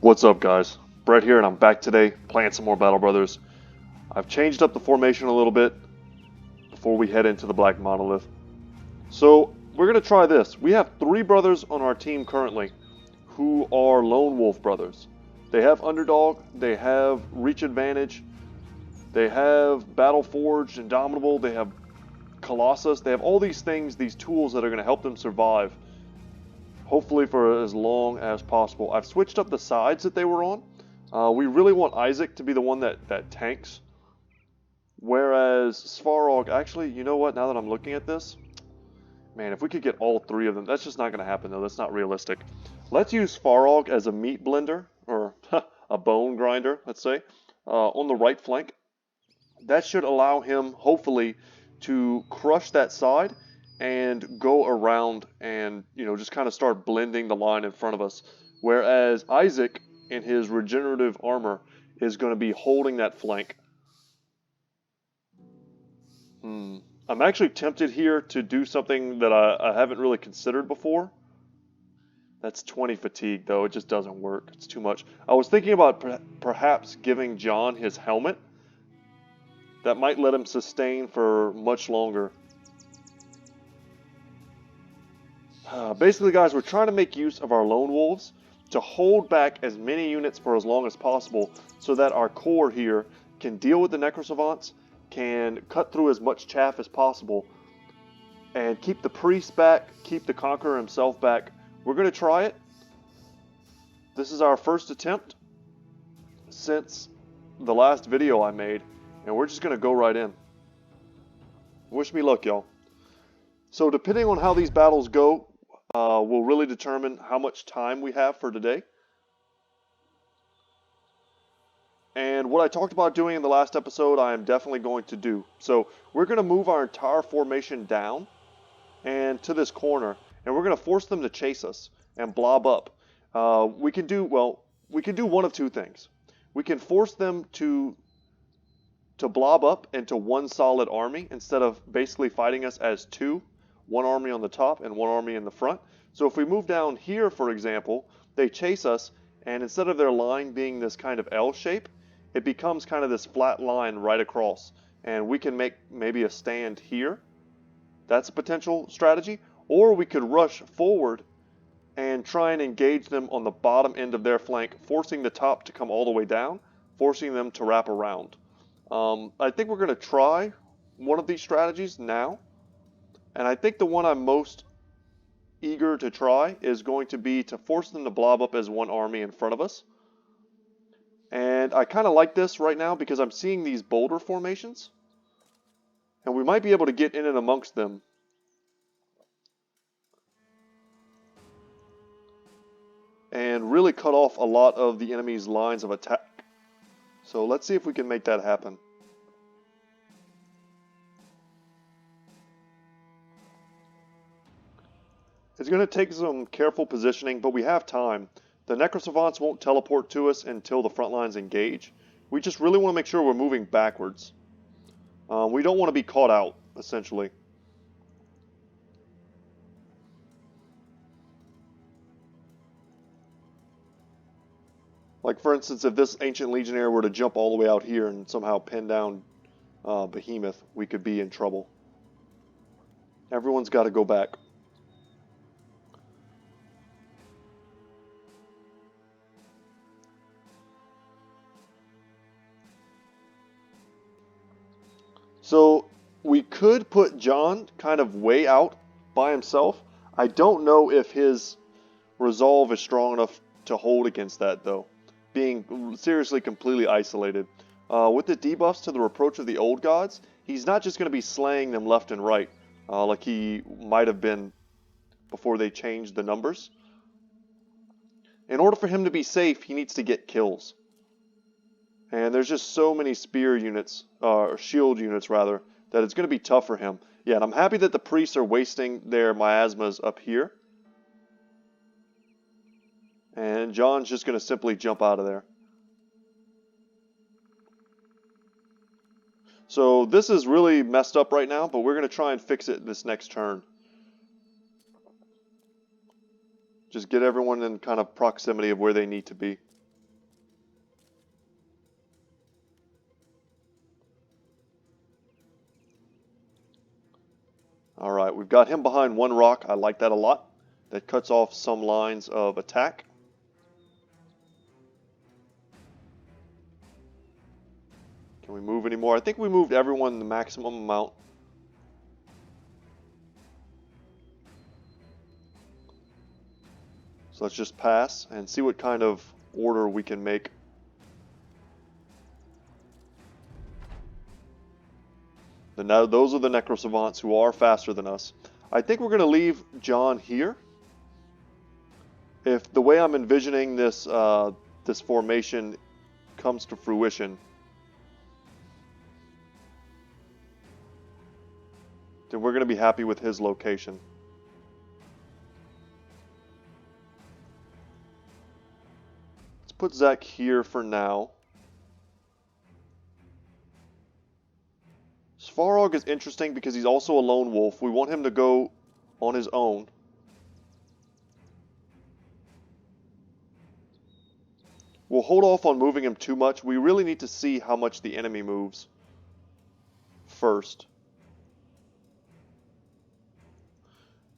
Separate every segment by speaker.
Speaker 1: What's up, guys? Brett here, and I'm back today playing some more Battle Brothers. I've changed up the formation a little bit before we head into the Black Monolith. So, we're going to try this. We have 3 brothers on our team currently who are Lone Wolf brothers. They have Underdog, they have Reach Advantage, they have Battle Forged, Indomitable, they have Colossus, they have all these things, these tools that are going to help them survive. Hopefully for as long as possible. I've switched up the sides that they were on. We really want Isaac to be the one that tanks. Whereas Svarog, actually, you know what, now that I'm looking at this, man, if we could get all 3 of them, that's just not going to happen though, that's not realistic. Let's use Svarog as a meat blender, or a bone grinder, let's say, on the right flank. That should allow him, hopefully, to crush that side and go around and, just kind of start blending the line in front of us. Whereas Isaac, in his regenerative armor, is going to be holding that flank. I'm actually tempted here to do something that I haven't really considered before. That's 20 fatigue, though. It just doesn't work. It's too much. I was thinking about perhaps giving John his helmet. That might let him sustain for much longer. Basically, guys, we're trying to make use of our Lone Wolves to hold back as many units for as long as possible so that our core here can deal with the Necrosavants, can cut through as much chaff as possible, and keep the priest back, keep the Conqueror himself back. We're going to try it. This is our first attempt since the last video I made, and we're just going to go right in. Wish me luck, y'all. So depending on how these battles go, will really determine how much time we have for today. And what I talked about doing in the last episode, I am definitely going to do. So we're going to move our entire formation down and to this corner, and we're going to force them to chase us and blob up. We can do one of 2 things. We can force them to blob up into one solid army instead of basically fighting us as 2. One army on the top and one army in the front. So if we move down here, for example, they chase us, and instead of their line being this kind of L shape, it becomes kind of this flat line right across. And we can make maybe a stand here. That's a potential strategy. Or we could rush forward and try and engage them on the bottom end of their flank, forcing the top to come all the way down, forcing them to wrap around. I think we're going to try one of these strategies now. And I think the one I'm most eager to try is going to be to force them to blob up as one army in front of us. And I kind of like this right now because I'm seeing these boulder formations. And we might be able to get in and amongst them. And really cut off a lot of the enemy's lines of attack. So let's see if we can make that happen. It's going to take some careful positioning, but we have time. The Necrosavants won't teleport to us until the front lines engage. We just really want to make sure we're moving backwards. We don't want to be caught out, essentially. Like, for instance, if this Ancient Legionnaire were to jump all the way out here and somehow pin down Behemoth, we could be in trouble. Everyone's got to go back. So we could put John kind of way out by himself. I don't know if his resolve is strong enough to hold against that, though, being seriously completely isolated. With the debuffs to the Reproach of the Old Gods, he's not just going to be slaying them left and right, like he might have been before they changed the numbers. In order for him to be safe, he needs to get kills. And there's just so many spear units, or shield units rather, that it's going to be tough for him. Yeah, and I'm happy that the priests are wasting their miasmas up here. And John's just going to simply jump out of there. So this is really messed up right now, but we're going to try and fix it this next turn. Just get everyone in kind of proximity of where they need to be. Alright, we've got him behind one rock. I like that a lot. That cuts off some lines of attack. Can we move any more? I think we moved everyone the maximum amount. So let's just pass and see what kind of order we can make. Now those are the Necrosavants who are faster than us. I think we're going to leave John here. If the way I'm envisioning this this formation comes to fruition, then we're going to be happy with his location. Let's put Zach here for now. Svarog is interesting because he's also a lone wolf. We want him to go on his own. We'll hold off on moving him too much. We really need to see how much the enemy moves first.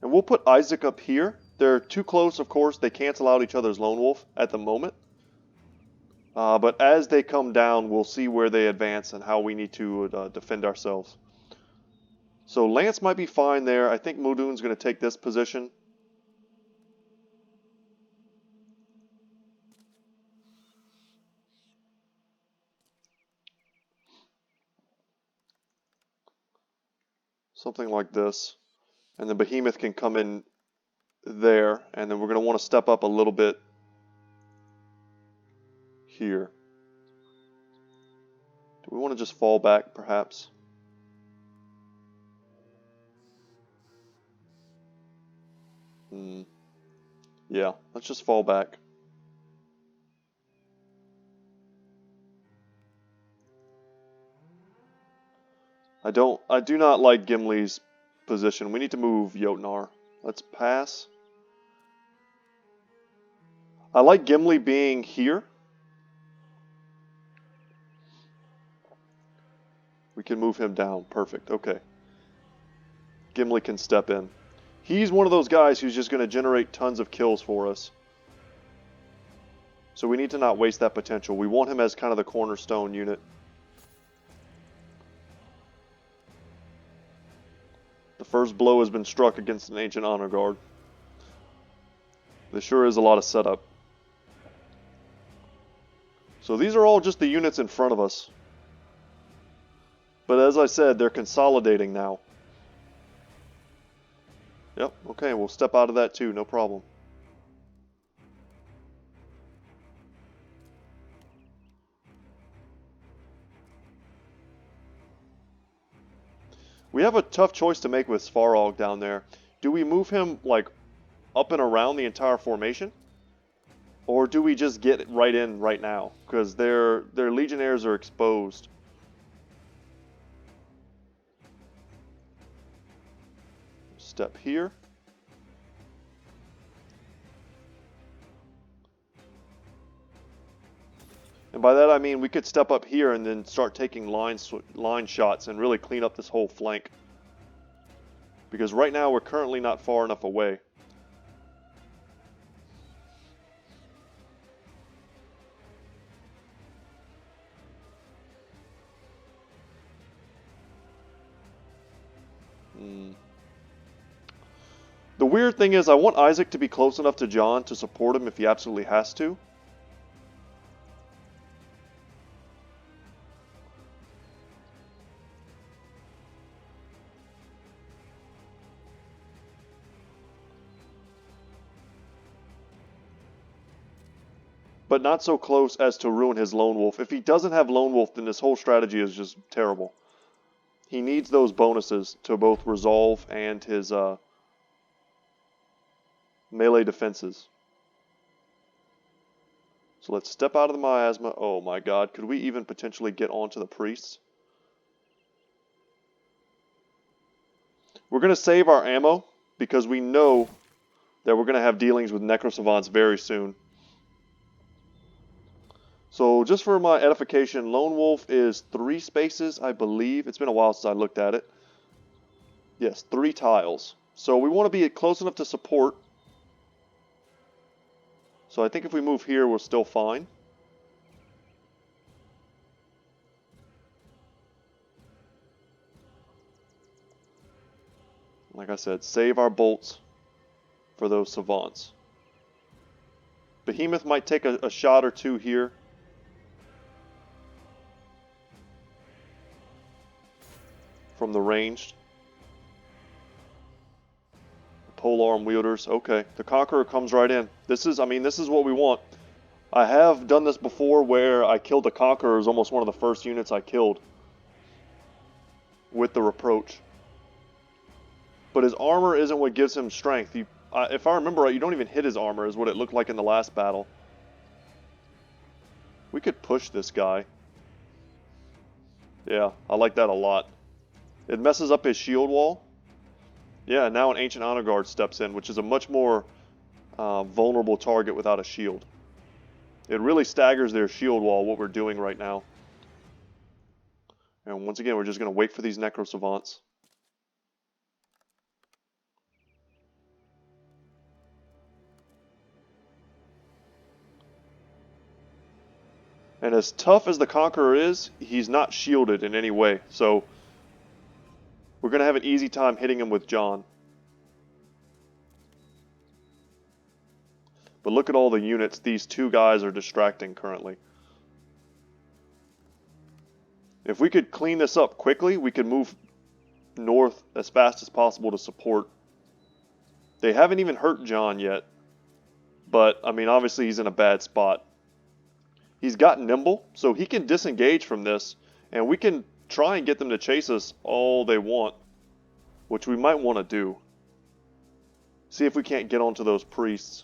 Speaker 1: And we'll put Isaac up here. They're too close, of course. They cancel out each other's lone wolf at the moment. But as they come down, we'll see where they advance and how we need to defend ourselves. So Lance might be fine there. I think Muldoon's going to take this position. Something like this. And the Behemoth can come in there. And then we're going to want to step up a little bit here. Do we want to just fall back, perhaps? Yeah, let's just fall back. I do not like Gimli's position. We need to move Jotnar. Let's pass. I like Gimli being here. We can move him down. Perfect. Okay. Gimli can step in. He's one of those guys who's just going to generate tons of kills for us. So we need to not waste that potential. We want him as kind of the cornerstone unit. The first blow has been struck against an Ancient Honor Guard. There sure is a lot of setup. So these are all just the units in front of us. But as I said, they're consolidating now. Yep, okay, we'll step out of that too, no problem. We have a tough choice to make with Svarog down there. Do we move him, like, up and around the entire formation? Or do we just get right in right now? Because their legionnaires are exposed. Step here. And by that I mean we could step up here and then start taking line shots and really clean up this whole flank. Because right now we're currently not far enough away. The weird thing is I want Isaac to be close enough to John to support him if he absolutely has to. But not so close as to ruin his Lone Wolf. If he doesn't have Lone Wolf, then this whole strategy is just terrible. He needs those bonuses to both resolve and his melee defenses. So let's step out of the miasma. Oh my god, could we even potentially get onto the priests? We're going to save our ammo because we know that we're going to have dealings with Necrosavants very soon. So just for my edification, Lone Wolf is 3 spaces, I believe. It's been a while since I looked at it. Yes, 3 tiles. So we want to be close enough to support. So I think if we move here, we're still fine. Like I said, save our bolts for those savants. Behemoth might take a shot or two here. From the ranged. Polearm wielders. Okay, the Conqueror comes right in. This is what we want. I have done this before where I killed the Conqueror. It was almost one of the first units I killed with the Reproach. But his armor isn't what gives him strength. If I remember right, you don't even hit his armor, is what it looked like in the last battle. We could push this guy. Yeah, I like that a lot. It messes up his shield wall. Yeah, now an Ancient Honor Guard steps in, which is a much more vulnerable target without a shield. It really staggers their shield wall, what we're doing right now. And once again, we're just going to wait for these Necro Savants. And as tough as the Conqueror is, he's not shielded in any way. So we're going to have an easy time hitting him with John. But look at all the units these 2 guys are distracting currently. If we could clean this up quickly, we could move north as fast as possible to support. They haven't even hurt John yet. But, I mean, obviously he's in a bad spot. He's got nimble, so he can disengage from this, and we can try and get them to chase us all they want, which we might want to do. See if we can't get onto those priests.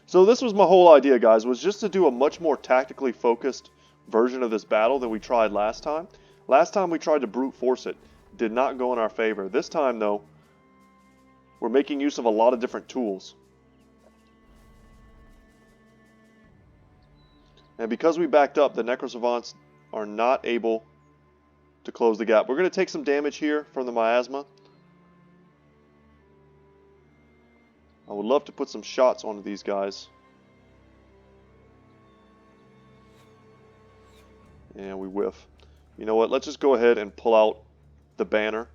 Speaker 1: So this was my whole idea, guys, was just to do a much more tactically focused version of this battle than we tried last time. Last time we tried to brute force it. Did not go in our favor. This time, though, we're making use of a lot of different tools. And because we backed up, the Necro Savants are not able to close the gap. We're going to take some damage here from the miasma. I would love to put some shots onto these guys. And we whiff. You know what? Let's just go ahead and pull out the banner.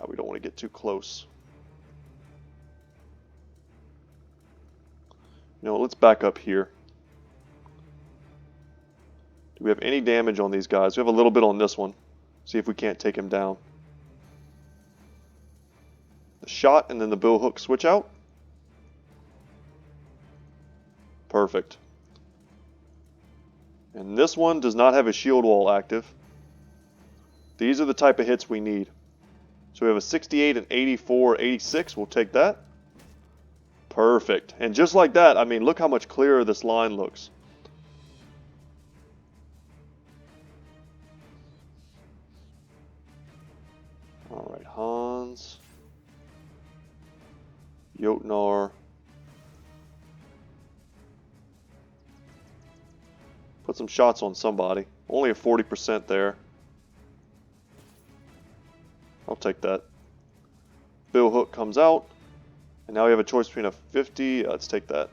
Speaker 1: We don't want to get too close. You know what? Let's back up here. Do we have any damage on these guys? We have a little bit on this one. See if we can't take him down. The shot and then the bill hook switch out. Perfect. And this one does not have a shield wall active. These are the type of hits we need. So we have a 68, an 84, 86. We'll take that. Perfect. And just like that, I mean, look how much clearer this line looks. Alright, Hans. Jotnar. Put some shots on somebody. Only a 40% there. I'll take that. Bill hook comes out. And now we have a choice between a 50. Let's take that.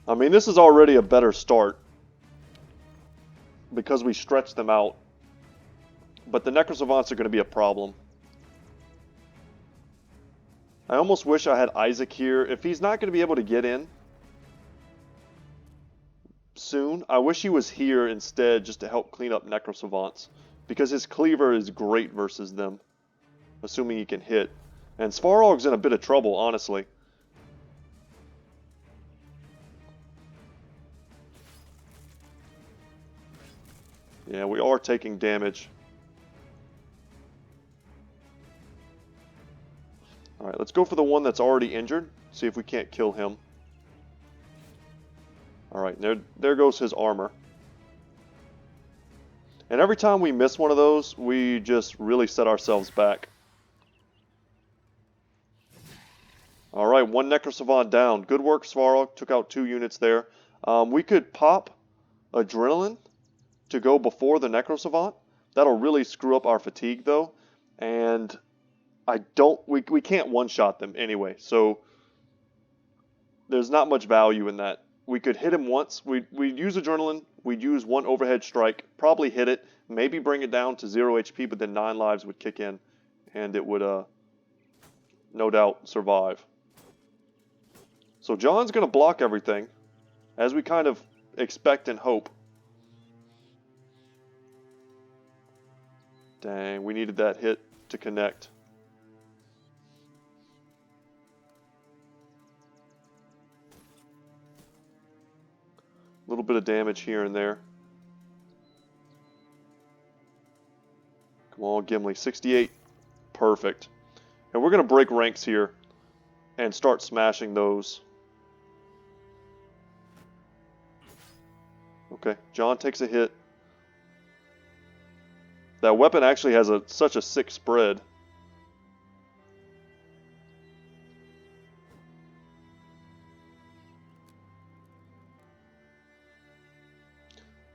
Speaker 1: I mean, this is already a better start because we stretched them out. But the Necro Savants are going to be a problem. I almost wish I had Isaac here. If he's not going to be able to get in soon, I wish he was here instead just to help clean up Necro Savants. Because his cleaver is great versus them, assuming he can hit. And Svarog's in a bit of trouble, honestly. Yeah, we are taking damage. Alright, let's go for the one that's already injured. See if we can't kill him. Alright, there goes his armor. And every time we miss one of those, we just really set ourselves back. Alright, one Necrosavant down. Good work, Svarog. Took out 2 units there. We could pop Adrenaline to go before the Necrosavant. That'll really screw up our fatigue, though. And we can't one-shot them anyway, so there's not much value in that. We could hit him once. We'd use Adrenaline. We'd use 1 overhead strike. Probably hit it. Maybe bring it down to 0 HP, but then 9 lives would kick in. And it would, no doubt, survive. So John's going to block everything, as we kind of expect and hope. Dang, we needed that hit to connect. A little bit of damage here and there. Come on, Gimli. 68. Perfect. And we're going to break ranks here and start smashing those. Okay, John takes a hit. That weapon actually has such a sick spread.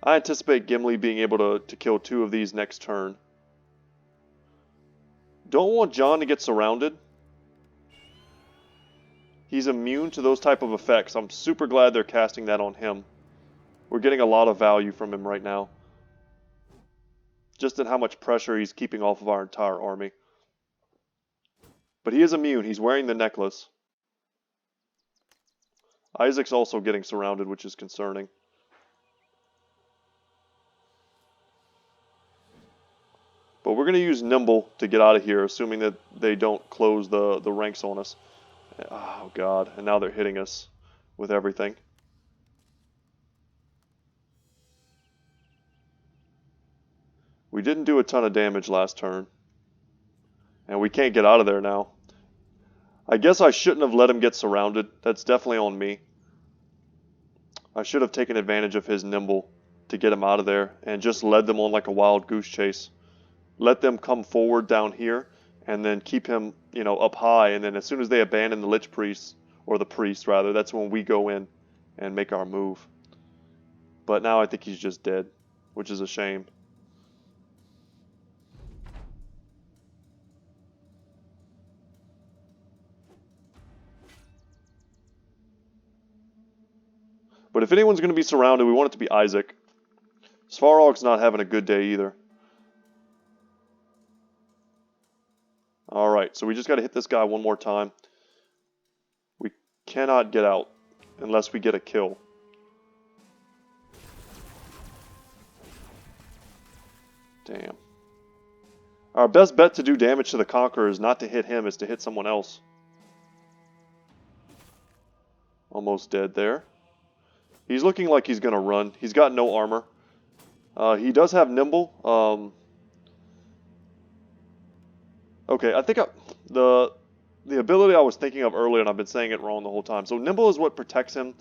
Speaker 1: I anticipate Gimli being able to kill 2 of these next turn. Don't want John to get surrounded. He's immune to those type of effects. I'm super glad they're casting that on him. We're getting a lot of value from him right now. Just in how much pressure he's keeping off of our entire army. But he is immune. He's wearing the necklace. Isaac's also getting surrounded, which is concerning. But we're going to use Nimble to get out of here, assuming that they don't close the ranks on us. Oh, God. And now they're hitting us with everything. We didn't do a ton of damage last turn. And we can't get out of there now. I guess I shouldn't have let him get surrounded. That's definitely on me. I should have taken advantage of his Nimble to get him out of there and just led them on like a wild goose chase. Let them come forward down here and then keep him, up high. And then as soon as they abandon the Lich Priest, or the Priest rather, that's when we go in and make our move. But now I think he's just dead, which is a shame. But if anyone's going to be surrounded, we want it to be Isaac. Svarog's not having a good day either. Alright, so we just got to hit this guy one more time. We cannot get out unless we get a kill. Damn. Our best bet to do damage to the Conqueror is not to hit him, is to hit someone else. Almost dead there. He's looking like he's going to run. He's got no armor. He does have Nimble. Okay, I think the ability I was thinking of earlier, and I've been saying it wrong the whole time. So Nimble is what protects him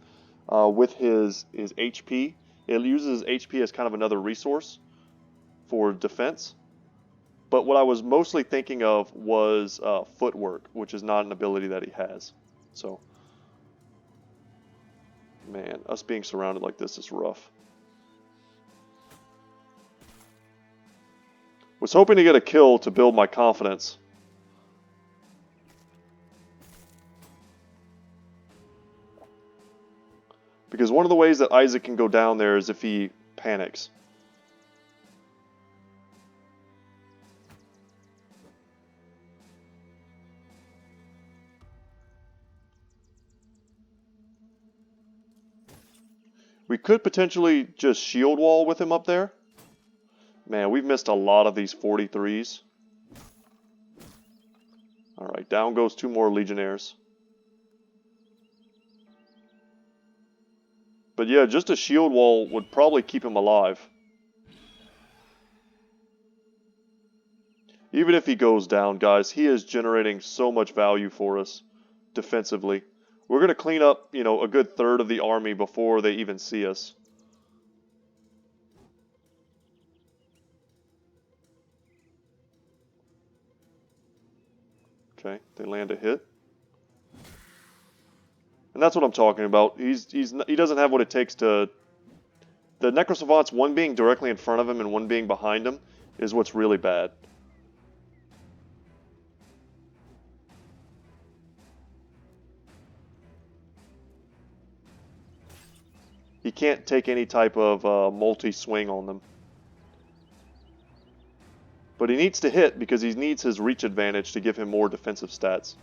Speaker 1: with his HP. It uses HP as kind of another resource for defense. But what I was mostly thinking of was footwork, which is not an ability that he has. So, man, us being surrounded like this is rough. Was hoping to get a kill to build my confidence. Because one of the ways that Isaac can go down there is if he panics. We could potentially just shield wall with him up there. Man, we've missed a lot of these 43s. Alright, down goes 2 more Legionnaires. But yeah, just a shield wall would probably keep him alive. Even if he goes down, guys, he is generating so much value for us defensively. We're going to clean up, a good third of the army before they even see us. Okay, they land a hit. And that's what I'm talking about. He doesn't have what it takes to... The Necrosavants, one being directly in front of him and one being behind him, is what's really bad. He can't take any type of multi-swing on them. But he needs to hit because he needs his reach advantage to give him more defensive stats.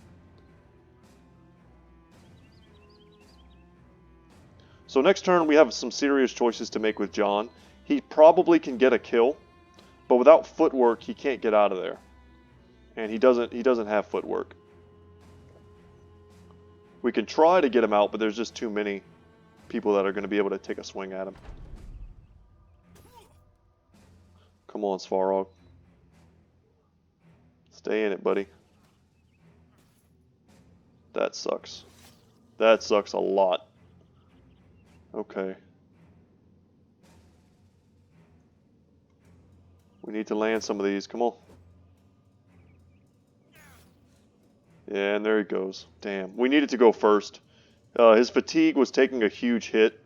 Speaker 1: So next turn we have some serious choices to make with John. He probably can get a kill, but without footwork he can't get out of there. And he doesn't have footwork. We can try to get him out, but there's just too many people that are going to be able to take a swing at him. Come on, Svarog. Stay in it, buddy. That sucks. That sucks a lot. Okay. We need to land some of these. Come on. Yeah, and there he goes. Damn. We needed to go first. His fatigue was taking a huge hit.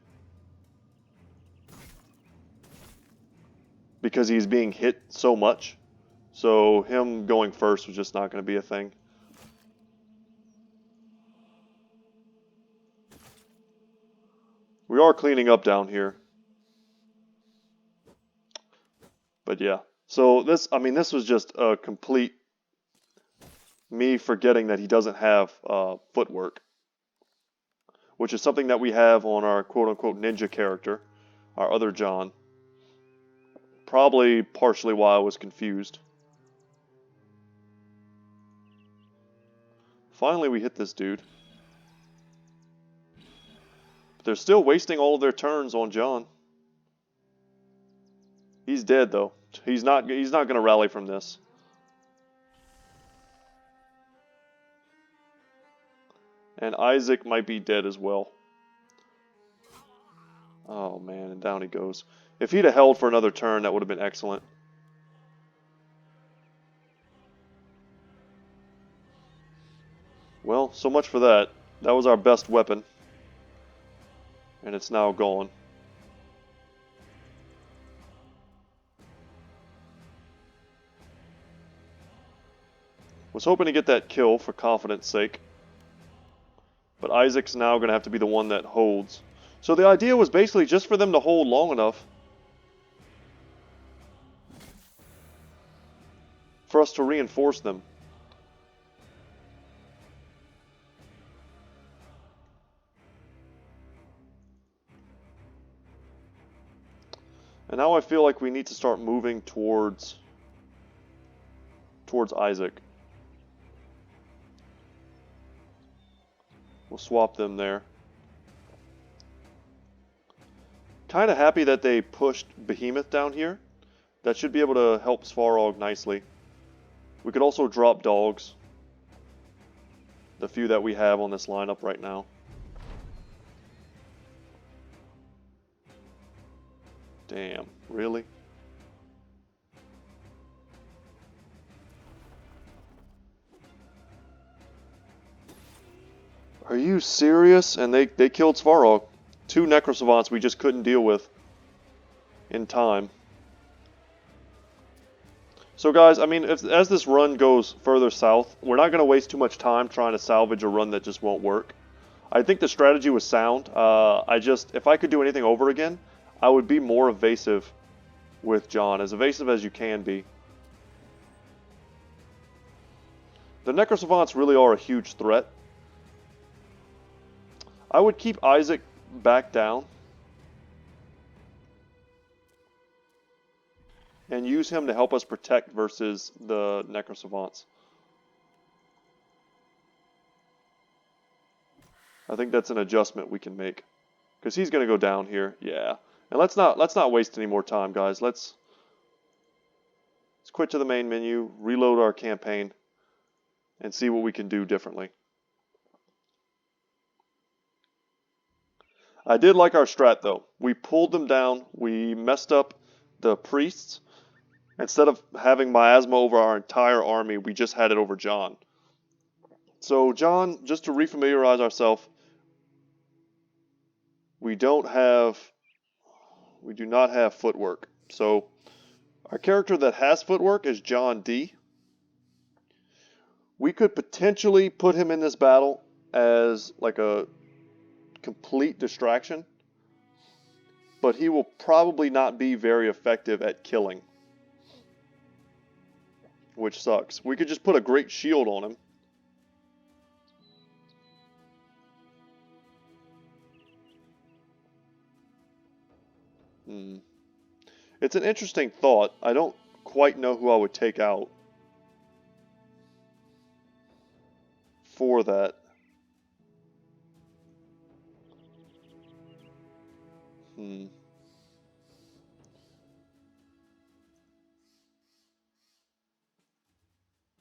Speaker 1: Because he's being hit so much. So him going first was just not going to be a thing. We are cleaning up down here. But yeah. So this was just a complete me forgetting that he doesn't have footwork. Which is something that we have on our quote-unquote ninja character. Our other John. Probably partially why I was confused. Finally we hit this dude. But they're still wasting all of their turns on John. He's dead though. He's not going to rally from this. And Isaac might be dead as well. Oh man, and down he goes. If he'd have held for another turn, that would have been excellent. Well, so much for that. That was our best weapon. And it's now gone. Was hoping to get that kill for confidence sake. But Isaac's now going to have to be the one that holds. So the idea was basically just for them to hold long enough for us to reinforce them. And now I feel like we need to start moving towards Isaac. We'll swap them there. Kind of happy that they pushed Behemoth down here. That should be able to help Svarog nicely. We could also drop dogs. The few that we have on this lineup right now. Damn, really? Are you serious? And they killed Svarog. 2 Necrosavants we just couldn't deal with in time. So guys, I mean, as this run goes further south, we're not going to waste too much time trying to salvage a run that just won't work. I think the strategy was sound. If I could do anything over again, I would be more evasive with John, as evasive as you can be. The Necrosavants really are a huge threat. I would keep Isaac back down and use him to help us protect versus the Necrosavants. I think that's an adjustment we can make, because he's going to go down here. Yeah, and let's not waste any more time, guys. Let's quit to the main menu, reload our campaign, and see what we can do differently. I did like our strat though. We pulled them down. We messed up the priests. Instead of having miasma over our entire army, we just had it over John. So John, just to refamiliarize ourselves, we do not have footwork. So our character that has footwork is John D. We could potentially put him in this battle as like a complete distraction, but he will probably not be very effective at killing, which sucks. We could just put a great shield on him. It's an interesting thought. I don't quite know who I would take out for that.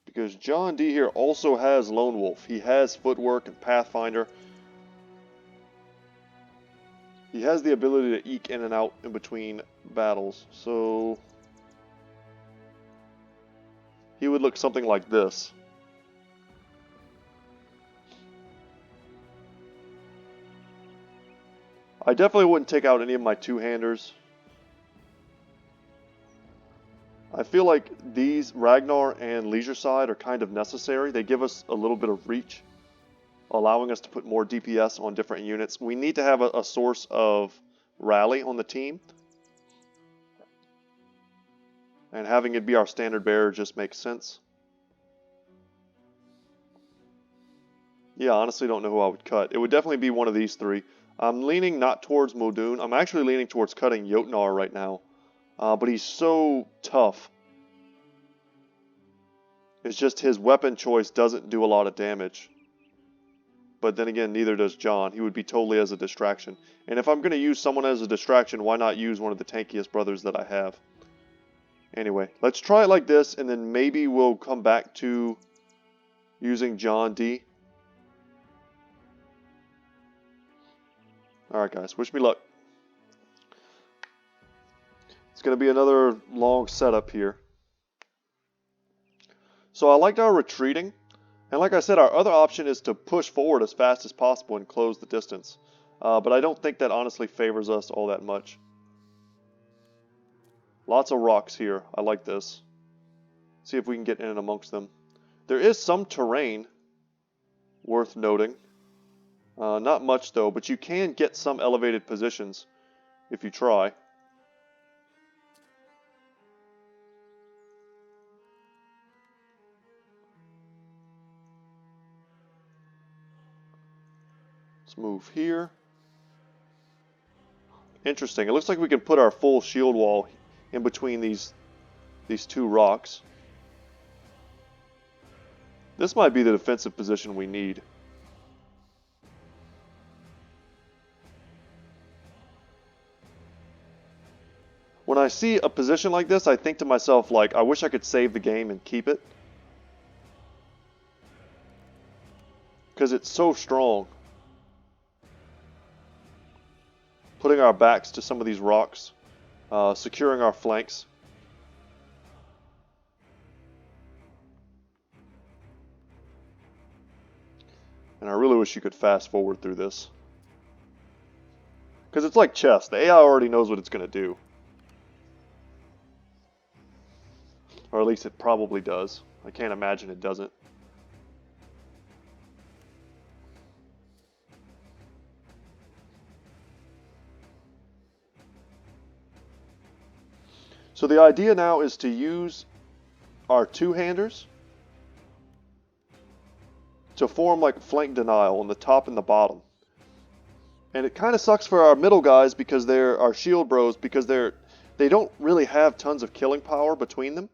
Speaker 1: Because John D here also has Lone Wolf. He has footwork and Pathfinder. He has the ability to eke in and out in between battles. So he would look something like this. I definitely wouldn't take out any of my two-handers. I feel like these Ragnar and Leisure Side are kind of necessary. They give us a little bit of reach, allowing us to put more DPS on different units. We need to have a source of rally on the team. And having it be our standard bearer just makes sense. Yeah, I honestly don't know who I would cut. It would definitely be one of these three. I'm leaning not towards Modun. I'm actually leaning towards cutting Jotnar right now. But he's so tough. It's just his weapon choice doesn't do a lot of damage. But then again, neither does John. He would be totally as a distraction. And if I'm going to use someone as a distraction, why not use one of the tankiest brothers that I have? Anyway, let's try it like this, and then maybe we'll come back to using John D. Alright guys, wish me luck. It's going to be another long setup here. So I liked our retreating, and like I said, our other option is to push forward as fast as possible and close the distance. But I don't think that honestly favors us all that much. Lots of rocks here. I like this. See if we can get in and amongst them. There is some terrain worth noting. Not much though, but you can get some elevated positions if you try. Let's move here. Interesting. It looks like we can put our full shield wall in between these two rocks. This might be the defensive position we need. When I see a position like this, I think to myself, like, I wish I could save the game and keep it. Because it's so strong. Putting our backs to some of these rocks, securing our flanks. And I really wish you could fast forward through this. Because it's like chess. The AI already knows what it's going to do. Or at least it probably does. I can't imagine it doesn't. So the idea now is to use our two-handers to form like flank denial on the top and the bottom. And it kind of sucks for our middle guys because they're our shield bros because they don't really have tons of killing power between them.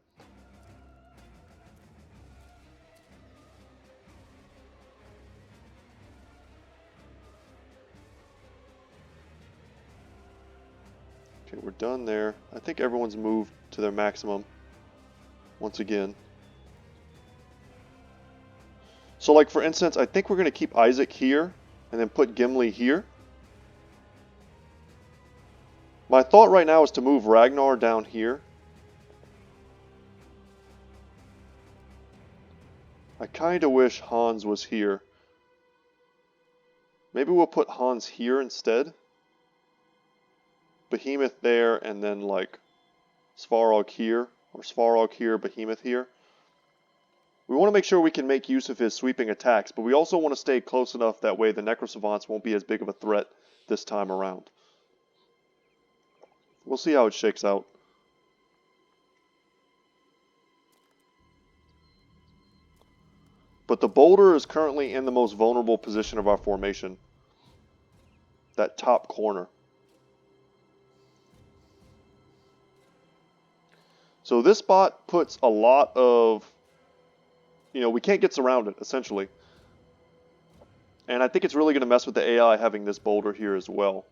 Speaker 1: Okay, we're done there. I think everyone's moved to their maximum once again. So like for instance, I think we're going to keep Isaac here and then put Gimli here. My thought right now is to move Ragnar down here. I kind of wish Hans was here. Maybe we'll put Hans here instead. Behemoth there, and then like Svarog here, or Svarog here, Behemoth here. We want to make sure we can make use of his sweeping attacks, but we also want to stay close enough that way the Necrosavants won't be as big of a threat this time around. We'll see how it shakes out. But the boulder is currently in the most vulnerable position of our formation. That top corner. So this spot puts a lot of, we can't get surrounded, essentially. And I think it's really going to mess with the AI having this boulder here as well.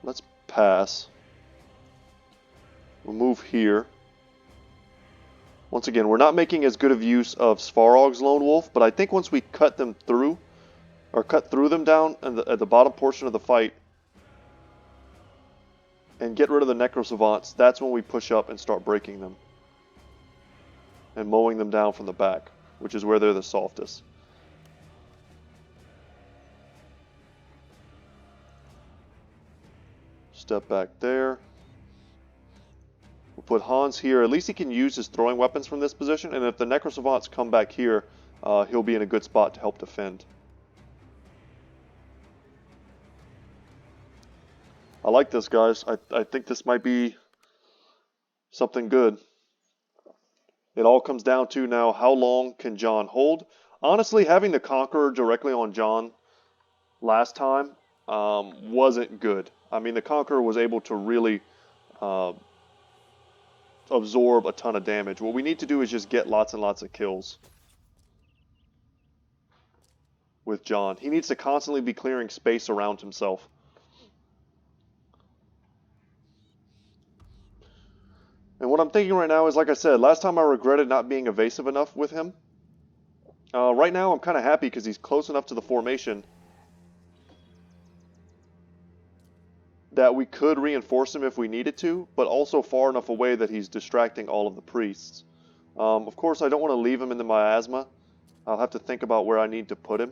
Speaker 1: Let's pass. We'll move here. Once again, we're not making as good of use of Svarog's Lone Wolf, but I think once we cut them through, or cut through them down at the bottom portion of the fight, and get rid of the Necrosavants, that's when we push up and start breaking them. And mowing them down from the back, which is where they're the softest. Step back there. We'll put Hans here. At least he can use his throwing weapons from this position, and if the Necrosavants come back here, he'll be in a good spot to help defend. I like this, guys. I think this might be something good. It all comes down to now, how long can John hold? Honestly, having the Conqueror directly on John last time wasn't good. I mean, the Conqueror was able to really absorb a ton of damage. What we need to do is just get lots and lots of kills with John. He needs to constantly be clearing space around himself. And what I'm thinking right now is, like I said, last time I regretted not being evasive enough with him. Right now I'm kind of happy because he's close enough to the formation that we could reinforce him if we needed to, but also far enough away that he's distracting all of the priests. Of course, I don't want to leave him in the miasma. I'll have to think about where I need to put him.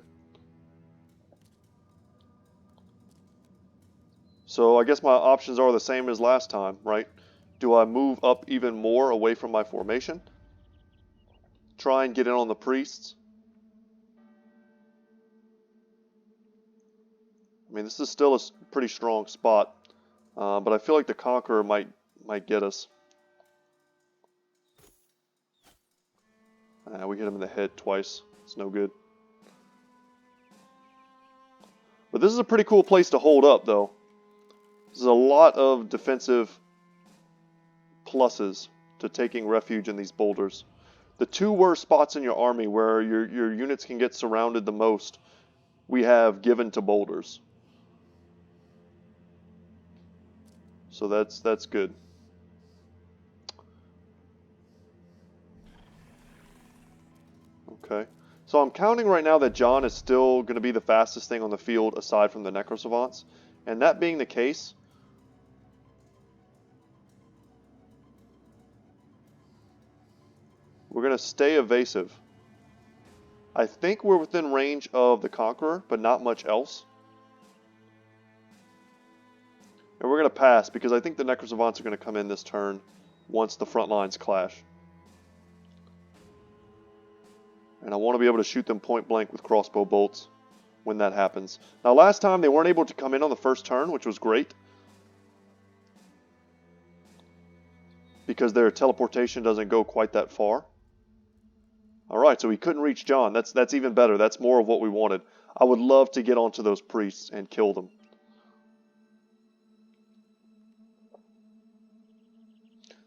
Speaker 1: So I guess my options are the same as last time, right? Do I move up even more away from my formation? Try and get in on the priests? I mean, this is still a pretty strong spot, but I feel like the Conqueror might get us. We hit him in the head twice. It's no good. But this is a pretty cool place to hold up, though. There's a lot of defensive pluses to taking refuge in these boulders. The two worst spots in your army where your units can get surrounded the most, we have given to boulders. So that's good. Okay. So I'm counting right now that John is still going to be the fastest thing on the field aside from the Necrosavants. And that being the case, we're going to stay evasive. I think we're within range of the Conqueror, but not much else. And we're going to pass because I think the Necrosavants are going to come in this turn once the front lines clash. And I want to be able to shoot them point blank with crossbow bolts when that happens. Now last time they weren't able to come in on the first turn, which was great, because their teleportation doesn't go quite that far. Alright, so he couldn't reach John. That's even better. That's more of what we wanted. I would love to get onto those priests and kill them.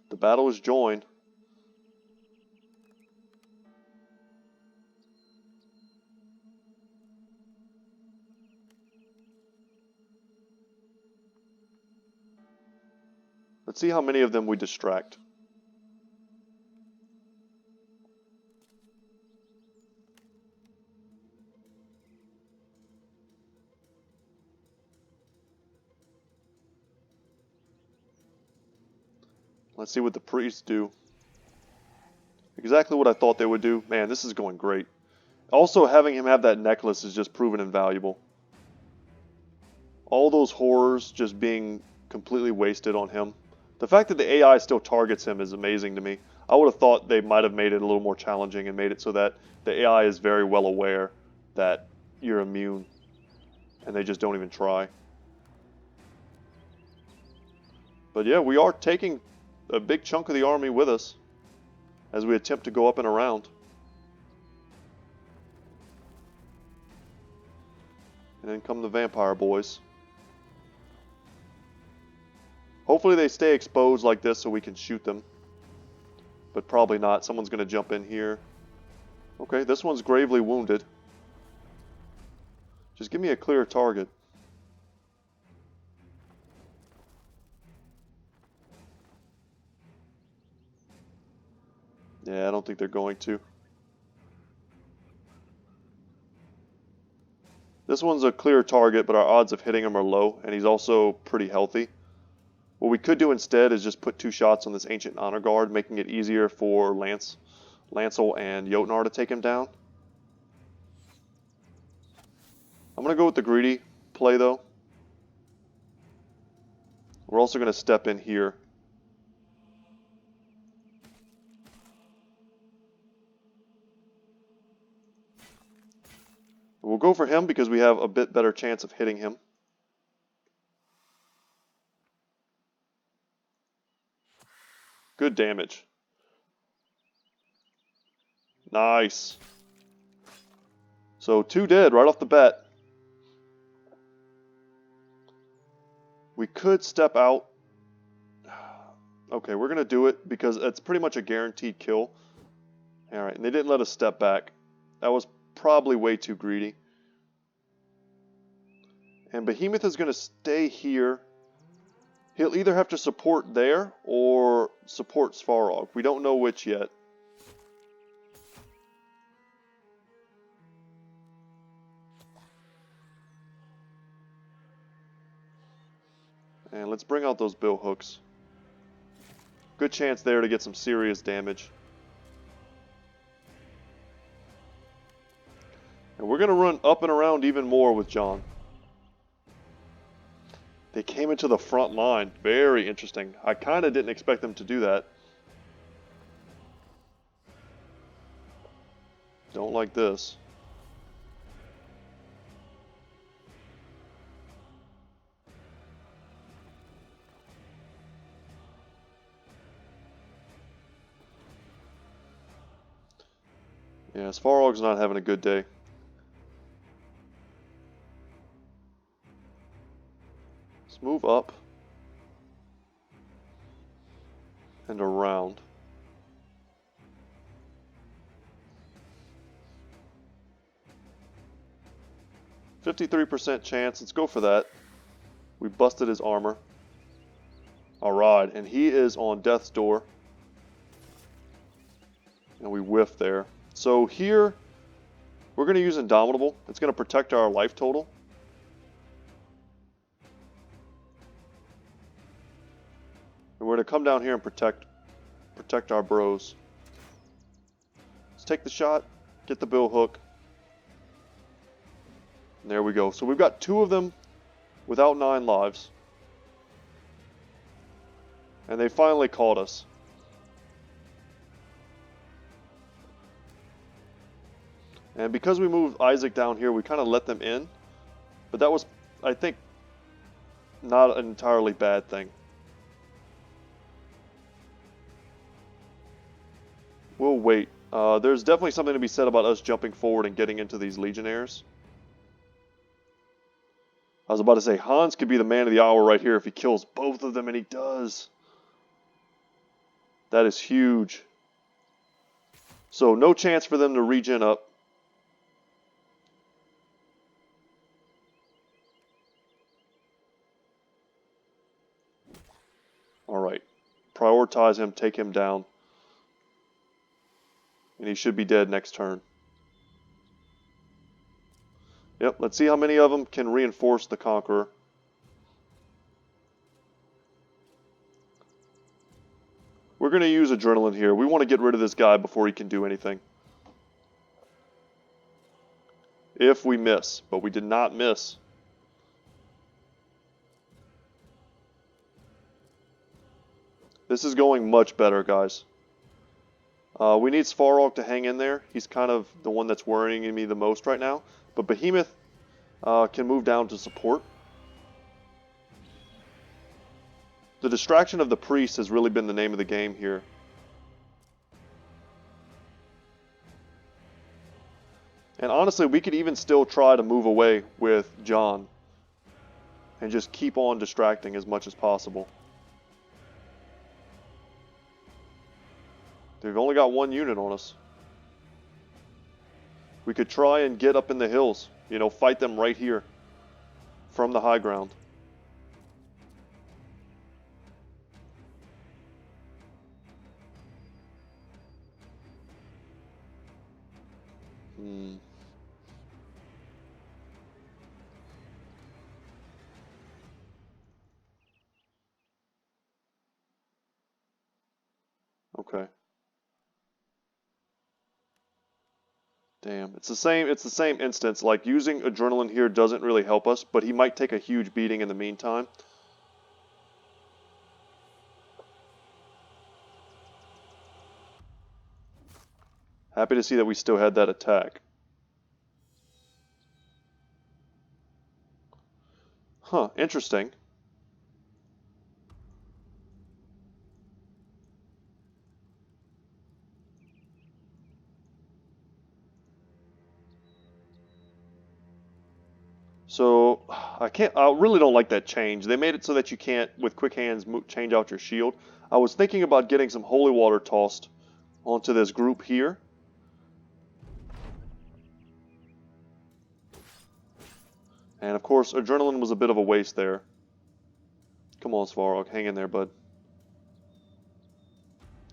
Speaker 1: The battle is joined. Let's see how many of them we distract. Let's see what the priests do. Exactly what I thought they would do. Man, this is going great. Also, having him have that necklace is just proven invaluable. All those horrors just being completely wasted on him. The fact that the AI still targets him is amazing to me. I would have thought they might have made it a little more challenging and made it so that the AI is very well aware that you're immune and they just don't even try. But yeah, we are taking a big chunk of the army with us as we attempt to go up and around. And then come the vampire boys. Hopefully they stay exposed like this so we can shoot them. But probably not. Someone's going to jump in here. Okay, this one's gravely wounded. Just give me a clear target. Yeah, I don't think they're going to. This one's a clear target, but our odds of hitting him are low, and he's also pretty healthy. What we could do instead is just put 2 shots on this Ancient Honor Guard, making it easier for Lancel and Jotnar to take him down. I'm going to go with the greedy play, though. We're also going to step in here. We'll go for him because we have a bit better chance of hitting him. Good damage. Nice. So 2 dead right off the bat. We could step out. Okay, we're going to do it because it's pretty much a guaranteed kill. Alright, and they didn't let us step back. That was probably way too greedy. And Behemoth is going to stay here. He'll either have to support there or support Svarog. We don't know which yet. And let's bring out those bill hooks. Good chance there to get some serious damage. And we're going to run up and around even more with John. They came into the front line. Very interesting. I kind of didn't expect them to do that. Don't like this. Yeah, Svarog's not having a good day. Let's move up and around. 53% chance. Let's go for that. We busted his armor. Alright, and he is on death's door. And we whiffed there. So here, we're going to use Indomitable. It's going to protect our life total. And we're going to come down here and protect our bros. Let's take the shot, get the bill hook. And there we go. So we've got 2 of them without 9 lives. And they finally caught us. And because we moved Isaac down here, we kind of let them in. But that was, I think, not an entirely bad thing. We'll wait. There's definitely something to be said about us jumping forward and getting into these Legionnaires. I was about to say, Hans could be the man of the hour right here if he kills both of them, and he does. That is huge. So no chance for them to regen up. Alright. Prioritize him, take him down. And he should be dead next turn. Yep, let's see how many of them can reinforce the Conqueror. We're going to use adrenaline here. We want to get rid of this guy before he can do anything. If we miss, but we did not miss. This is going much better, guys. We need Svarog to hang in there. He's kind of the one that's worrying me the most right now. But Behemoth can move down to support. The distraction of the priest has really been the name of the game here. And honestly, we could even still try to move away with John and just keep on distracting as much as possible. They've only got one unit on us. We could try and get up in the hills, you know, fight them right here from the high ground. Okay. Damn, it's the same instance. Like, using adrenaline here doesn't really help us, but he might take a huge beating in the meantime. Happy to see that we still had that attack. Huh, interesting. So, I really don't like that change. They made it so that you can't, with quick hands, change out your shield. I was thinking about getting some holy water tossed onto this group here. And of course, adrenaline was a bit of a waste there. Come on, Svarog, hang in there, bud.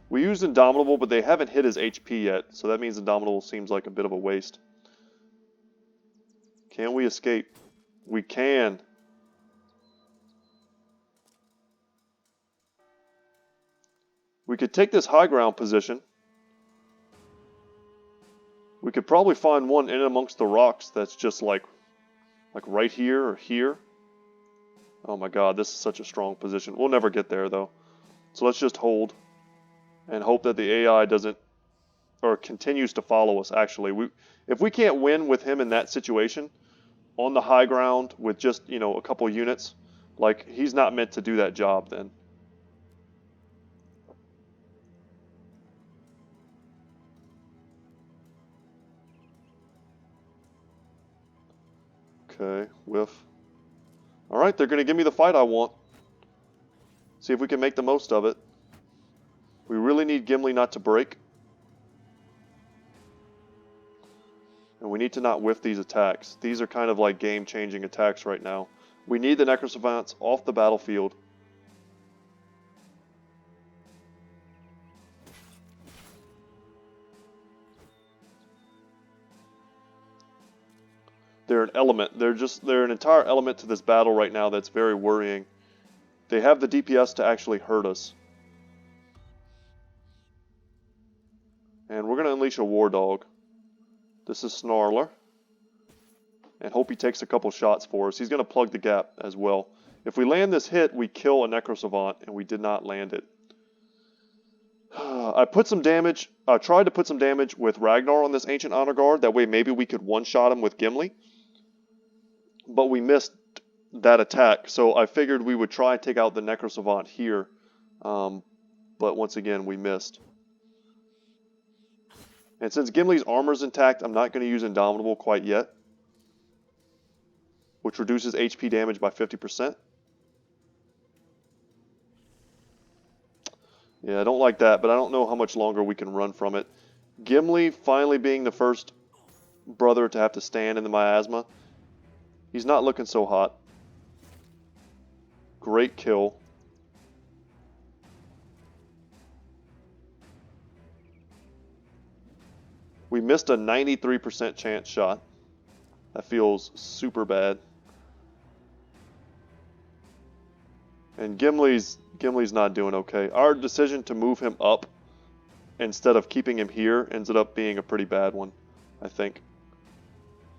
Speaker 1: We used Indomitable, but they haven't hit his HP yet, so that means Indomitable seems like a bit of a waste. Can we escape? We can. We could take this high ground position. We could probably find one in amongst the rocks that's just like right here or here. Oh my god, this is such a strong position. We'll never get there though. So let's just hold and hope that the AI doesn't, or continues to follow us actually. If we can't win with him in that situation, on the high ground with just, you know, a couple units, like, he's not meant to do that job then. Okay, whiff. Alright, they're going to give me the fight I want. See if we can make the most of it. We really need Gimli not to break. And we need to not whiff these attacks. These are kind of like game-changing attacks right now. We need the Necrosavants off the battlefield. They're an element. They're an entire element to this battle right now that's very worrying. They have the DPS to actually hurt us. And we're going to unleash a War Dog. This is Snarler. And hope he takes a couple shots for us. He's going to plug the gap as well. If we land this hit, we kill a Necrosavant, and we did not land it. I tried to put some damage with Ragnar on this Ancient Honor Guard. That way maybe we could one-shot him with Gimli. But we missed that attack, so I figured we would try and take out the Necrosavant here. But once again, we missed. And since Gimli's armor's intact, I'm not going to use Indomitable quite yet, which reduces HP damage by 50%. Yeah, I don't like that, but I don't know how much longer we can run from it. Gimli finally being the first brother to have to stand in the miasma. He's not looking so hot. Great kill. We missed a 93% chance shot. That feels super bad. And Gimli's not doing okay. Our decision to move him up instead of keeping him here ended up being a pretty bad one, I think.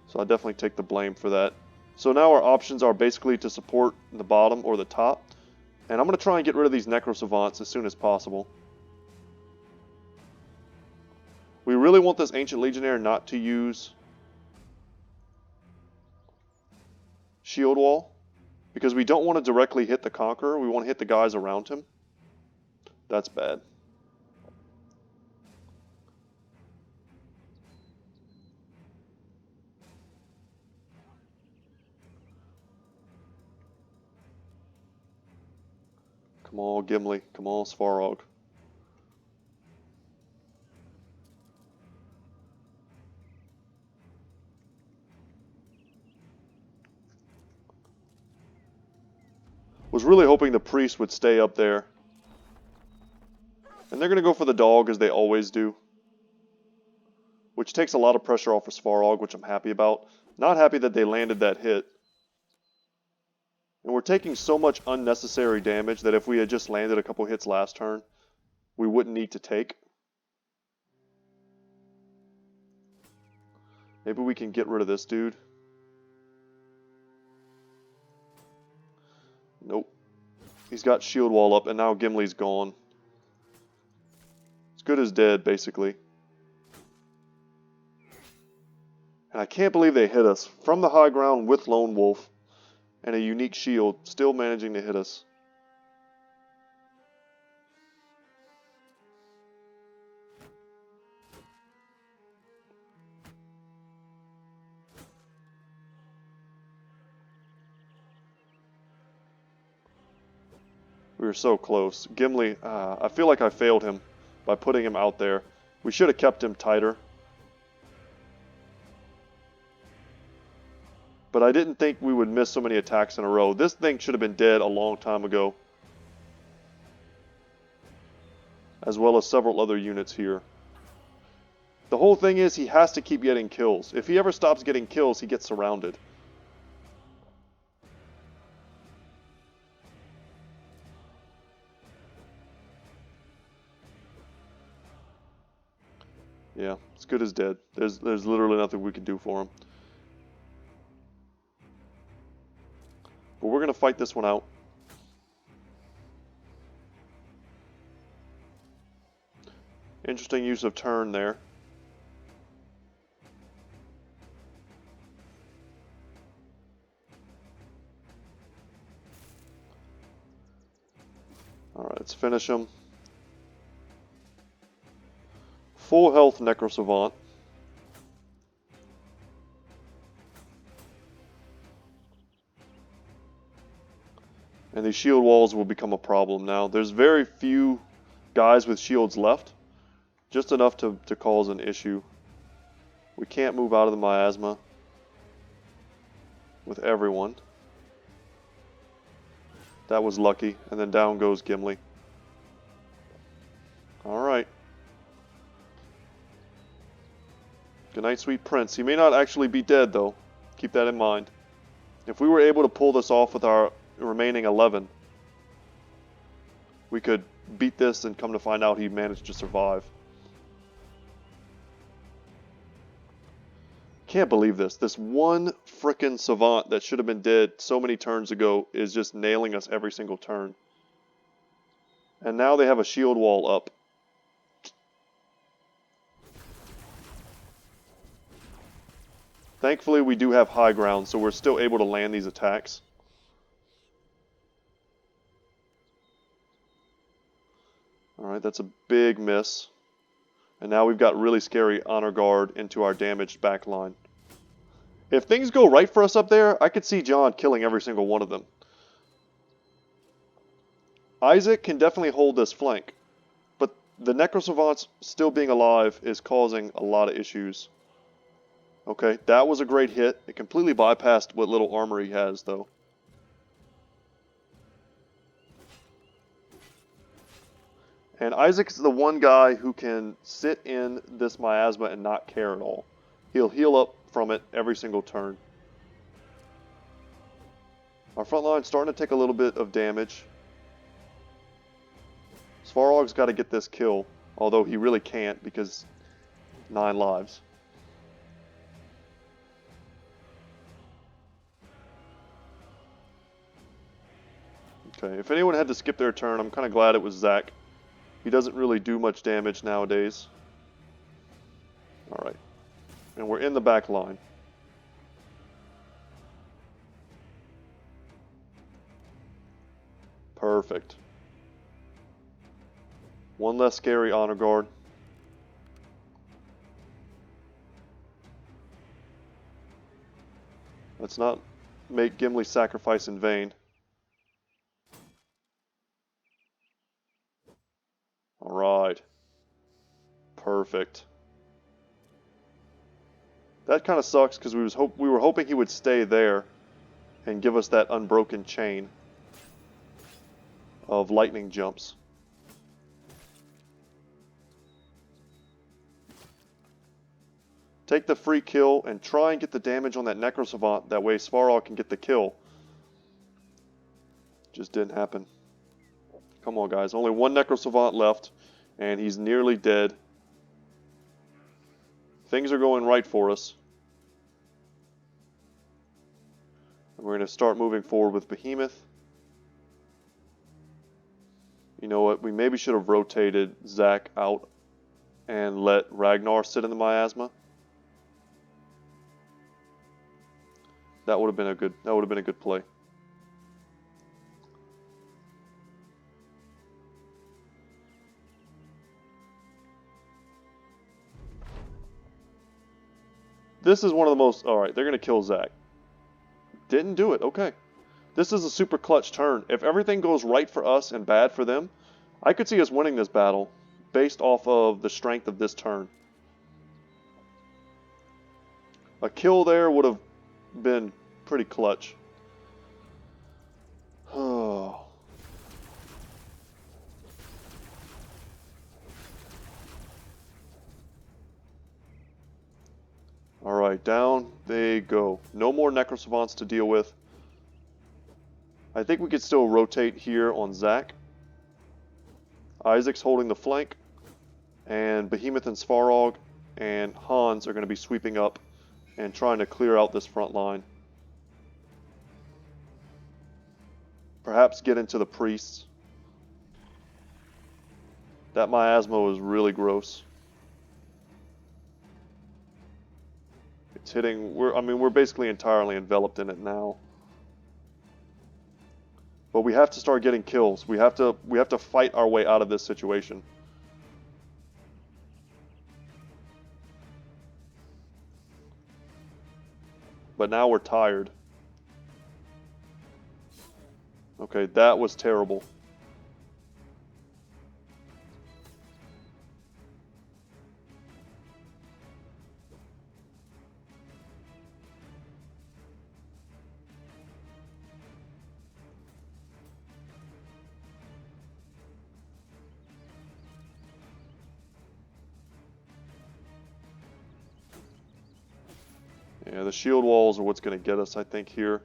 Speaker 1: So I definitely take the blame for that. So now our options are basically to support the bottom or the top. And I'm going to try and get rid of these Necro Savants as soon as possible. We really want this Ancient Legionnaire not to use Shield Wall, because we don't want to directly hit the Conqueror. We want to hit the guys around him. That's bad. Come on, Gimli. Come on, Svarog. Was really hoping the priest would stay up there. And they're going to go for the dog, as they always do. Which takes a lot of pressure off of Svarog, which I'm happy about. Not happy that they landed that hit. And we're taking so much unnecessary damage that if we had just landed a couple hits last turn, we wouldn't need to take. Maybe we can get rid of this dude. Nope. He's got shield wall up, and now Gimli's gone. As good as dead, basically. And I can't believe they hit us. From the high ground with Lone Wolf and a unique shield, still managing to hit us. We were so close. Gimli, I feel like I failed him by putting him out there. We should have kept him tighter. But I didn't think we would miss so many attacks in a row. This thing should have been dead a long time ago. As well as several other units here. The whole thing is he has to keep getting kills. If he ever stops getting kills, he gets surrounded. Yeah, as good as dead. There's literally nothing we can do for him. But we're going to fight this one out. Interesting use of turn there. Alright, let's finish him. Full health Necro Savant. And these shield walls will become a problem now. There's very few guys with shields left. Just enough to cause an issue. We can't move out of the miasma with everyone. That was lucky. And then down goes Gimli. Alright. Good night, sweet prince. He may not actually be dead, though. Keep that in mind. If we were able to pull this off with our remaining 11, we could beat this and come to find out he managed to survive. Can't believe this. This one frickin' savant that should have been dead so many turns ago is just nailing us every single turn. And now they have a shield wall up. Thankfully, we do have high ground, so we're still able to land these attacks. Alright, that's a big miss. And now we've got really scary honor guard into our damaged back line. If things go right for us up there, I could see John killing every single one of them. Isaac can definitely hold this flank, but the Necro Savants still being alive is causing a lot of issues. Okay, that was a great hit. It completely bypassed what little armor he has, though. And Isaac's the one guy who can sit in this miasma and not care at all. He'll heal up from it every single turn. Our front line's starting to take a little bit of damage. Svarog's got to get this kill, although he really can't because 9 lives. Okay, if anyone had to skip their turn, I'm kind of glad it was Zach. He doesn't really do much damage nowadays. Alright. And we're in the back line. Perfect. One less scary honor guard. Let's not make Gimli's sacrifice in vain. Alright. Perfect. That kind of sucks because we were hoping he would stay there and give us that unbroken chain of lightning jumps. Take the free kill and try and get the damage on that Necro Savant. That way Svarog can get the kill. Just didn't happen. Come on, guys. Only one Necro Savant left, and he's nearly dead. Things are going right for us. And we're going to start moving forward with Behemoth. You know what? We maybe should have rotated Zach out and let Ragnar sit in the miasma. That would have been a good play. This is one of the most... Alright, they're going to kill Zach. Didn't do it. Okay. This is a super clutch turn. If everything goes right for us and bad for them, I could see us winning this battle based off of the strength of this turn. A kill there would have been pretty clutch. Oh. Alright, down they go. No more Necro Savants to deal with. I think we could still rotate here on Zach. Isaac's holding the flank. And Behemoth and Svarog and Hans are going to be sweeping up and trying to clear out this front line. Perhaps get into the priests. That miasma was really gross. It's hitting... we're basically entirely enveloped in it now. But we have to start getting kills. We have to fight our way out of this situation. But now we're tired. Okay, that was terrible. Yeah, the shield walls are what's going to get us, I think, here.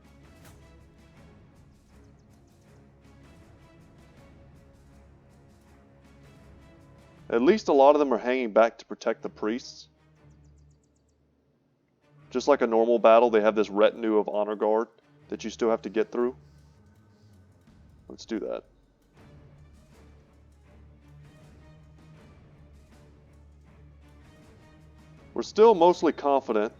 Speaker 1: At least a lot of them are hanging back to protect the priests. Just like a normal battle, they have this retinue of honor guard that you still have to get through. Let's do that. We're still mostly confident.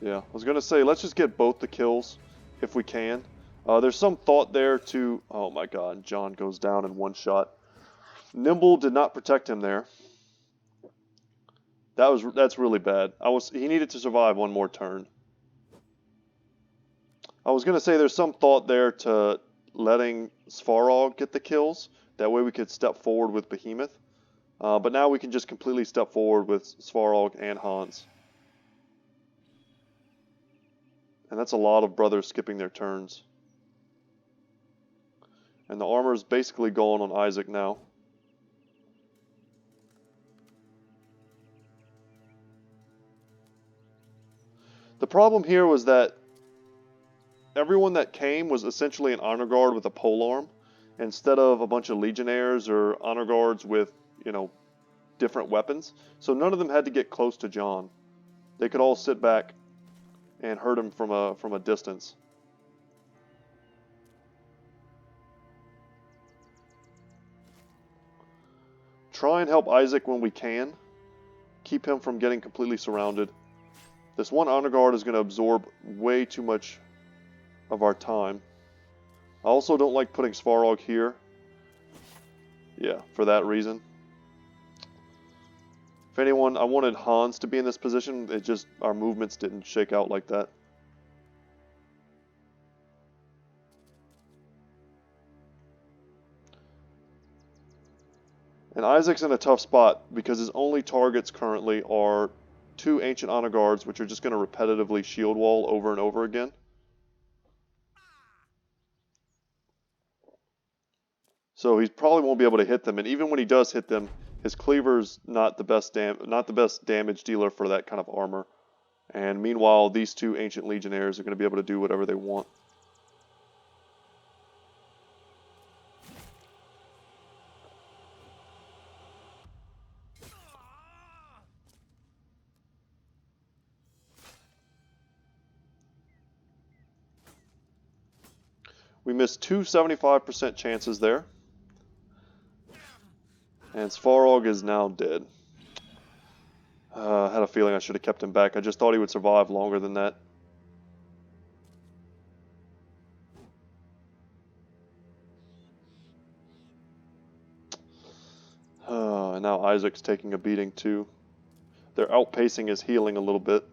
Speaker 1: Yeah, I was going to say, let's just get both the kills if we can. There's some thought there to... Oh my god, John goes down in one shot. Nimble did not protect him there. That's really bad. He needed to survive one more turn. I was going to say there's some thought there to letting Svarog get the kills. That way we could step forward with Behemoth. But now we can just completely step forward with Svarog and Hans. And that's a lot of brothers skipping their turns. And the armor's basically going on Isaac now. The problem here was that everyone that came was essentially an honor guard with a polearm, instead of a bunch of legionnaires or honor guards with, you know, different weapons. So none of them had to get close to John. They could all sit back and hurt him from a distance. Try and help Isaac when we can. Keep him from getting completely surrounded. This one honor guard is going to absorb way too much of our time. I also don't like putting Svarog here. Yeah, for that reason. If anyone, I wanted Hans to be in this position. It just, our movements didn't shake out like that. And Isaac's in a tough spot because his only targets currently are 2 Ancient Honor Guards, which are just going to repetitively shield wall over and over again. So he probably won't be able to hit them, and even when he does hit them, his cleaver's not the best damage dealer for that kind of armor. And meanwhile, these 2 Ancient Legionnaires are going to be able to do whatever they want. We missed 2 75% chances there. And Svarog is now dead. I had a feeling I should have kept him back. I just thought he would survive longer than that. And now Isaac's taking a beating too. Their outpacing is healing a little bit.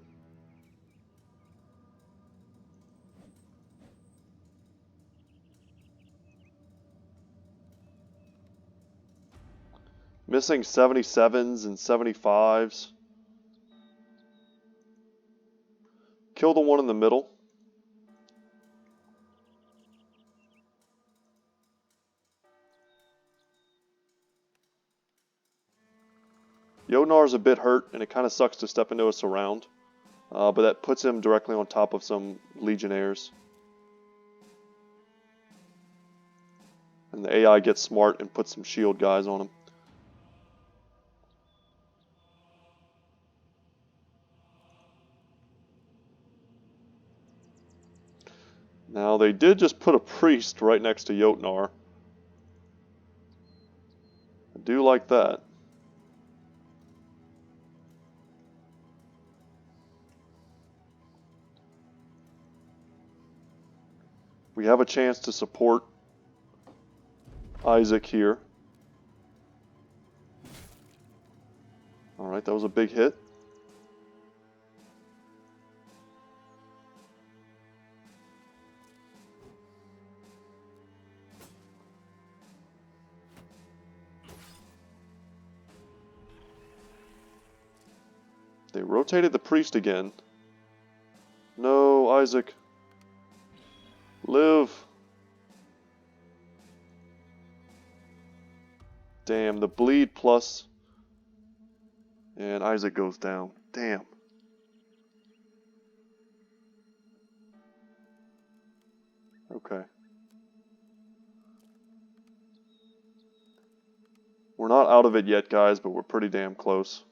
Speaker 1: Missing 77s and 75s. Kill the one in the middle. Yodnar's a bit hurt, and it kind of sucks to step into a surround. But that puts him directly on top of some Legionnaires. And the AI gets smart and puts some shield guys on him. Now, they did just put a priest right next to Jotnar. I do like that. We have a chance to support Isaac here. Alright, that was a big hit. They rotated the priest again. No, Isaac. Live. Damn, the bleed plus. And Isaac goes down. Damn. Okay. We're not out of it yet, guys, but we're pretty damn close.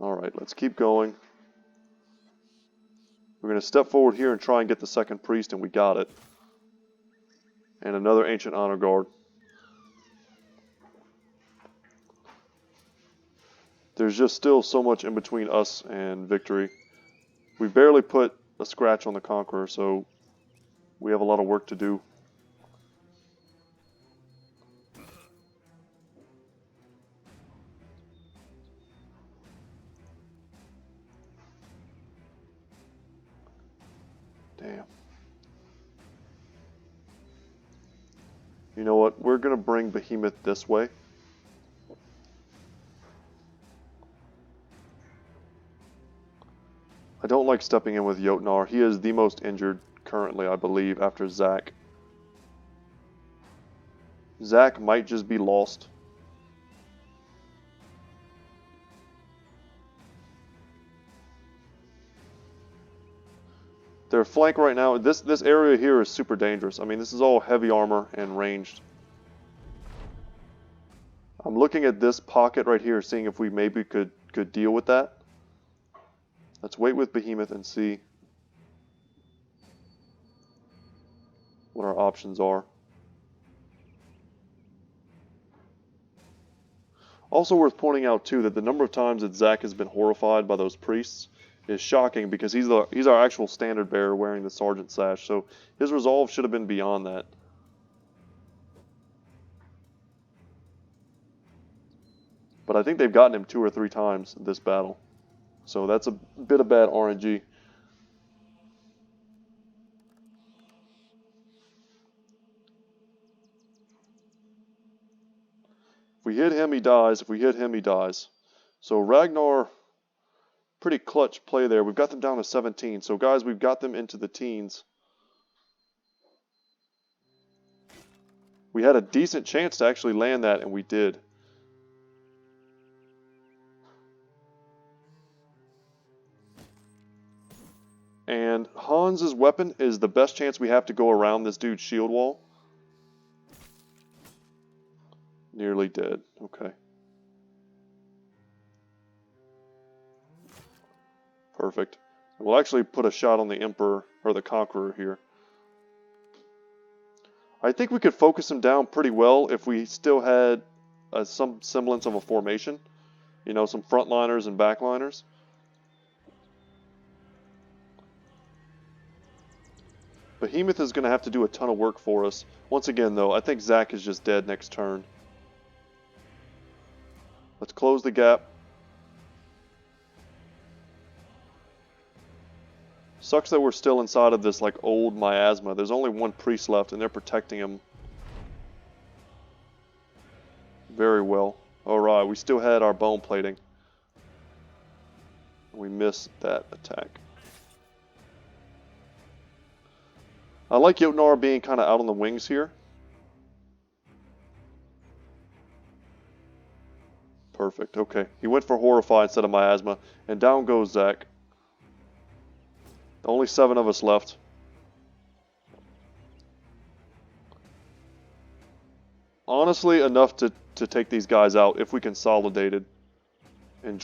Speaker 1: Alright, let's keep going. We're going to step forward here and try and get the second priest, and we got it. And another Ancient Honor Guard. There's just still so much in between us and victory. We barely put a scratch on the Conqueror, so we have a lot of work to do. Damn. You know what? We're going to bring Behemoth this way. I don't like stepping in with Jotnar. He is the most injured currently, I believe, after Zach. Zach might just be lost. Their flank right now, this area here is super dangerous. I mean, this is all heavy armor and ranged. I'm looking at this pocket right here, seeing if we maybe could deal with that. Let's wait with Behemoth and see what our options are. Also worth pointing out too that the number of times that Zach has been horrified by those priests is shocking, because he's our actual standard bearer wearing the sergeant sash, so his resolve should have been beyond that. But I think they've gotten him 2 or 3 times in this battle, so that's a bit of bad RNG. If we hit him, he dies. If we hit him, he dies. So Ragnar, pretty clutch play there. We've got them down to 17. So guys, we've got them into the teens. We had a decent chance to actually land that, and we did. And Hans's weapon is the best chance we have to go around this dude's shield wall. Nearly dead. Okay. Perfect. We'll actually put a shot on the Emperor, or the Conqueror here. I think we could focus him down pretty well if we still had some semblance of a formation. You know, some frontliners and backliners. Behemoth is going to have to do a ton of work for us. Once again, though, I think Zach is just dead next turn. Let's close the gap. Sucks that we're still inside of this like old miasma. There's only one priest left, and they're protecting him very well. Alright, we still had our bone plating. We missed that attack. I like Jotnar being kind of out on the wings here. Perfect, okay. He went for Horrify instead of Miasma, and down goes Zach. Only 7 of us left. Honestly, enough to take these guys out if we consolidated and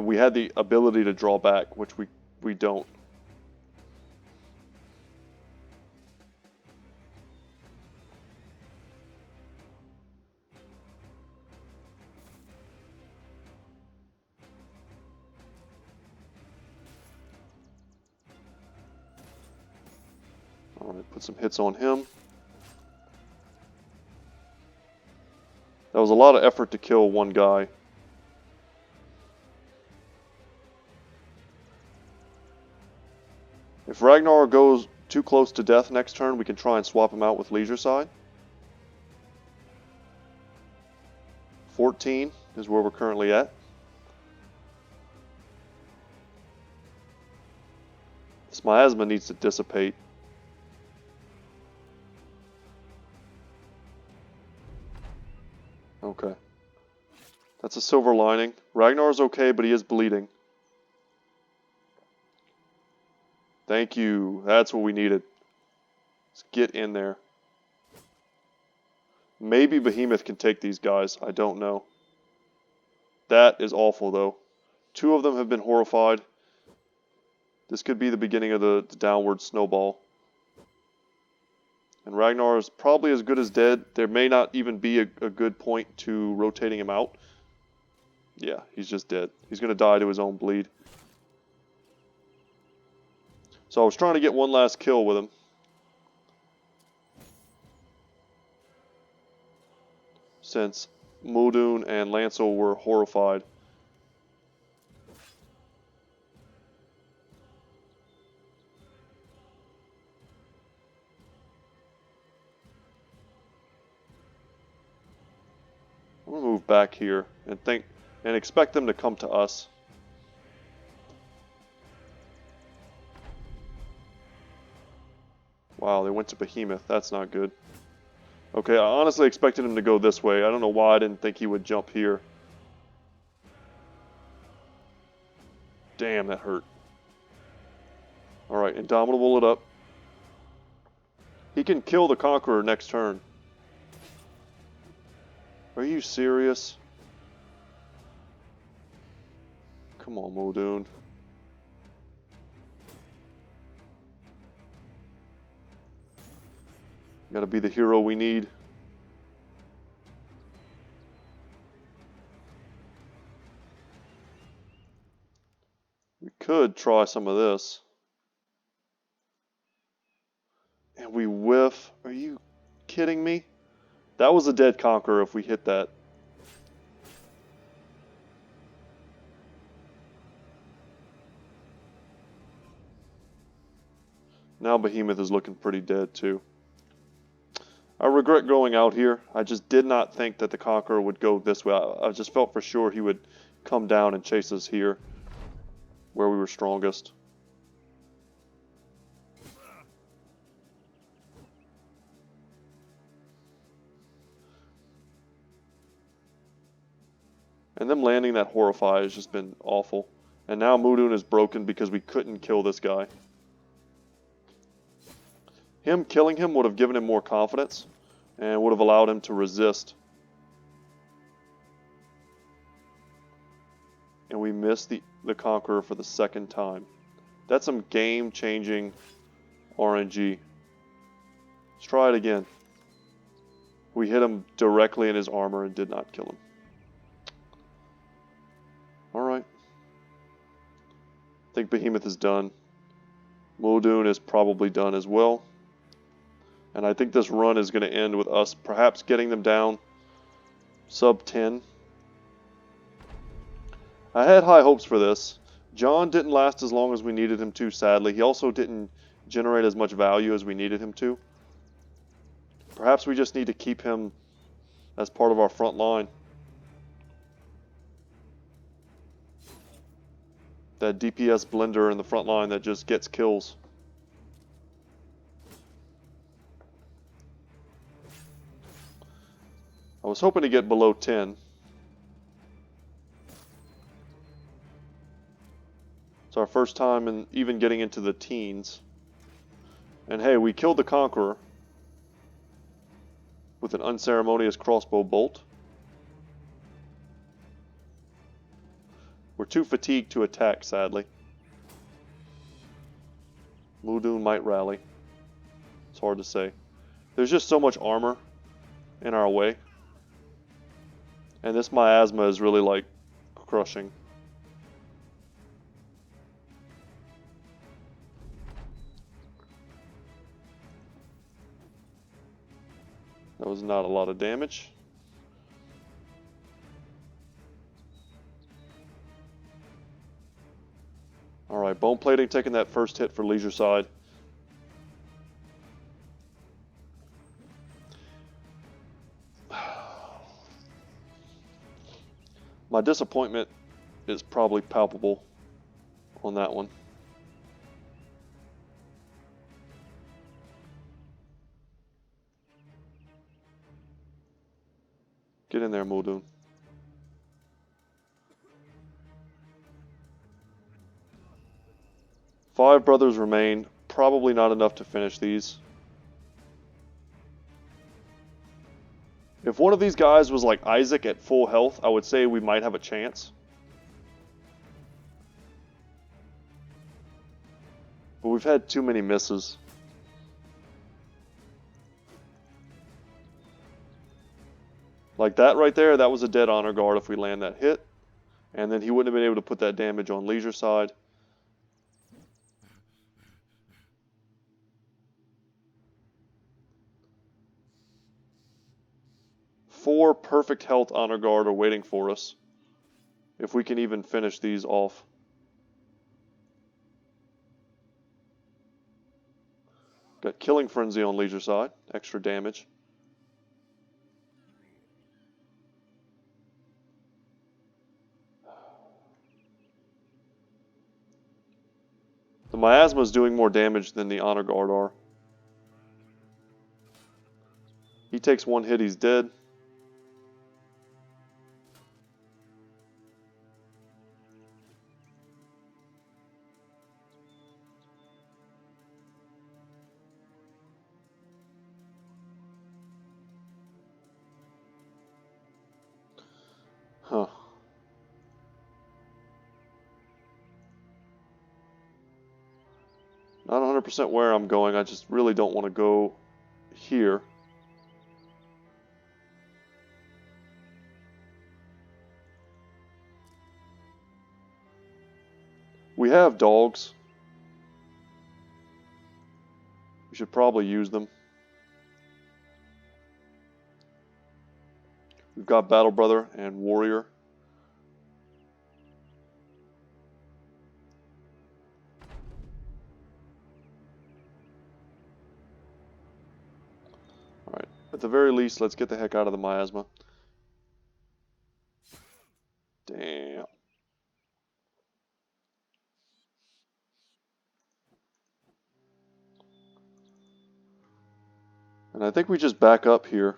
Speaker 1: we had the ability to draw back, which we don't. Alright, put some hits on him. That was a lot of effort to kill one guy. If Ragnar goes too close to death next turn, we can try and swap him out with Leisure Side. 14 is where we're currently at. This miasma needs to dissipate. Okay. That's a silver lining. Ragnar's okay, but he is bleeding. Thank you. That's what we needed. Let's get in there. Maybe Behemoth can take these guys. I don't know. That is awful, though. 2 of them have been horrified. This could be the beginning of the downward snowball. And Ragnar is probably as good as dead. There may not even be a good point to rotating him out. Yeah, he's just dead. He's going to die to his own bleed. So I was trying to get one last kill with him. Since Muldoon and Lancel were horrified. I'm gonna move back here and expect them to come to us. Wow, they went to Behemoth. That's not good. Okay, I honestly expected him to go this way. I don't know why I didn't think he would jump here. Damn, that hurt. Alright, Indomitable it up. He can kill the Conqueror next turn. Are you serious? Come on, Muldoon. Gotta be the hero we need. We could try some of this. And we whiff. Are you kidding me? That was a dead Conqueror if we hit that. Now Behemoth is looking pretty dead too. I regret going out here. I just did not think that the Conqueror would go this way. I just felt for sure he would come down and chase us here, where we were strongest. And them landing that Horrify has just been awful. And now Muldoon is broken because we couldn't kill this guy. Him killing him would have given him more confidence and would have allowed him to resist. And we missed the Conqueror for the second time. That's some game-changing RNG. Let's try it again. We hit him directly in his armor and did not kill him. Alright. I think Behemoth is done. Muldoon is probably done as well. And I think this run is going to end with us perhaps getting them down sub 10. I had high hopes for this. John didn't last as long as we needed him to, sadly. He also didn't generate as much value as we needed him to. Perhaps we just need to keep him as part of our front line. That DPS blender in the front line that just gets kills. I was hoping to get below 10. It's our first time in even getting into the teens. And hey, we killed the Conqueror with an unceremonious crossbow bolt. We're too fatigued to attack, sadly. Muldoon might rally. It's hard to say. There's just so much armor in our way. And this miasma is really like crushing. That was not a lot of damage. Alright, bone plating taking that first hit for Leisure Side. My disappointment is probably palpable on that one. Get in there, Muldoon. Five brothers remain. Probably not enough to finish these. If one of these guys was like Isaac at full health, I would say we might have a chance. But we've had too many misses. Like that right there, that was a dead honor guard if we land that hit. And then he wouldn't have been able to put that damage on Leisure Side. Four perfect health honor guard are waiting for us. If we can even finish these off. Got Killing Frenzy on Leisure Side. Extra damage. The Miasma is doing more damage than the Honor Guard are. He takes one hit, he's dead. Not 100% where I'm going, I just really don't want to go here. We have dogs. We should probably use them. We've got Battle Brother and Warrior. Alright, at the very least, let's get the heck out of the miasma. Damn. And I think we just back up here.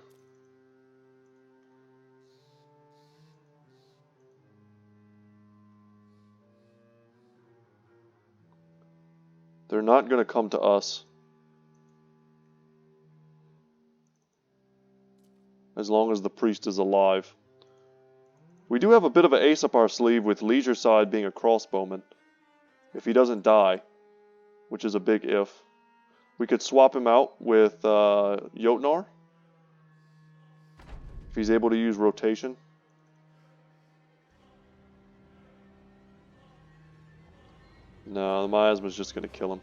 Speaker 1: They're not going to come to us. As long as the priest is alive. We do have a bit of an ace up our sleeve with Leisure Side being a crossbowman. If he doesn't die, which is a big if. We could swap him out with Jotnar. If he's able to use rotation. No, the miasma's just going to kill him.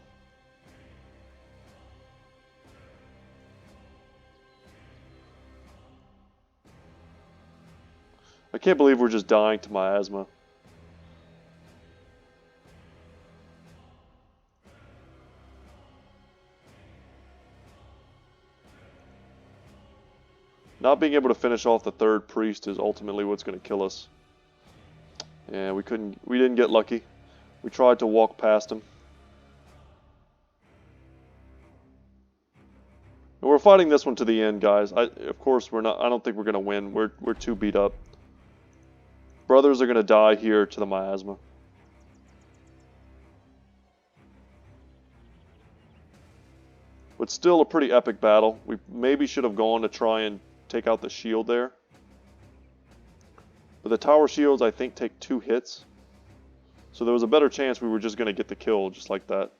Speaker 1: I can't believe we're just dying to miasma. Not being able to finish off the third priest is ultimately what's going to kill us. Yeah, we didn't get lucky. We tried to walk past him. And we're fighting this one to the end, guys. Of course, I don't think we're going to win. We're too beat up. Brothers are going to die here to the miasma. But still a pretty epic battle. We maybe should have gone to try and take out the shield there. But the tower shields, I think, take 2 hits. So there was a better chance we were just going to get the kill just like that.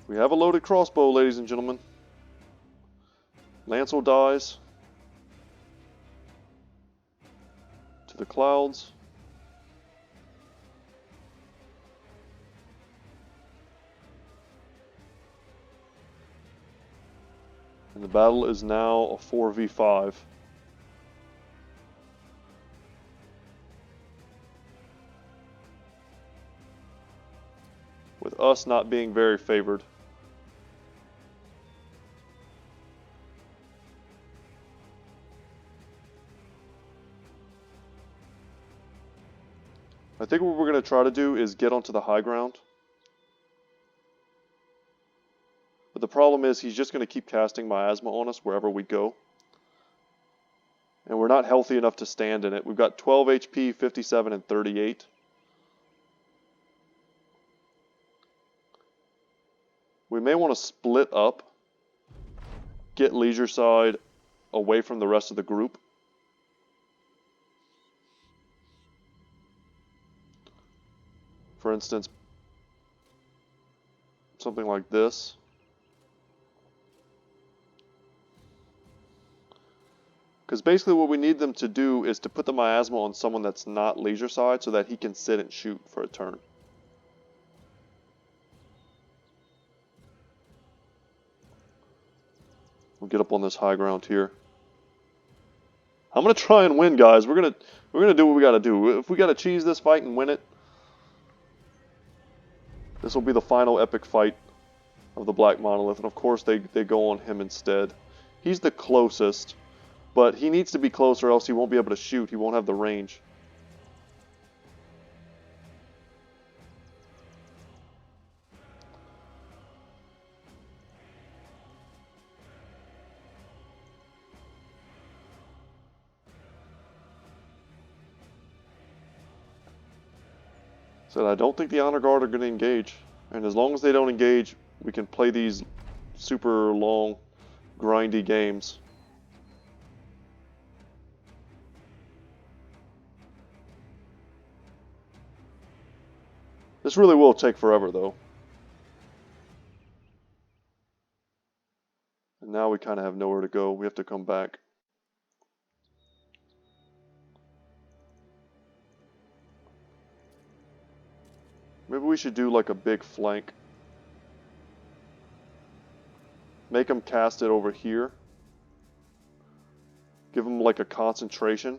Speaker 1: We have a loaded crossbow, ladies and gentlemen. Lancel dies. To the clouds. And the battle is now a 4v5. With us not being very favored. I think what we're going to try to do is get onto the high ground. But the problem is he's just going to keep casting miasma on us wherever we go. And we're not healthy enough to stand in it. We've got 12 HP, 57, and 38. We may want to split up. Get Leisure Side away from the rest of the group. For instance, something like this. Because basically what we need them to do is to put the miasma on someone that's not Leisure Side so that he can sit and shoot for a turn. We'll get up on this high ground here. I'm gonna try and win, guys. We're gonna do what we gotta do. If we gotta cheese this fight and win it, this will be the final epic fight of the Black Monolith, and of course they go on him instead. He's the closest, but he needs to be closer or else he won't be able to shoot. He won't have the range. So I don't think the Honor Guard are going to engage. And as long as they don't engage, we can play these super long, grindy games. This really will take forever, though. And now we kind of have nowhere to go. We have to come back. Maybe we should do like a big flank. Make them cast it over here. Give them like a concentration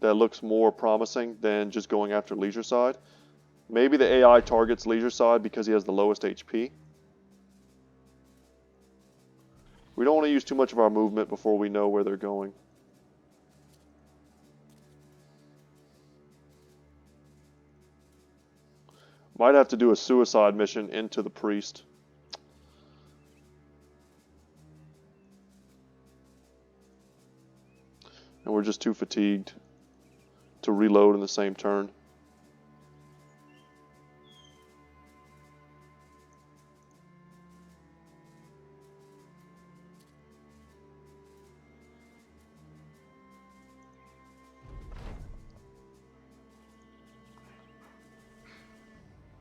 Speaker 1: that looks more promising than just going after leisure side. Maybe the AI targets leisure side because he has the lowest HP. We don't want to use too much of our movement before we know where they're going. Might have to do a suicide mission into the priest. And we're just too fatigued to reload in the same turn.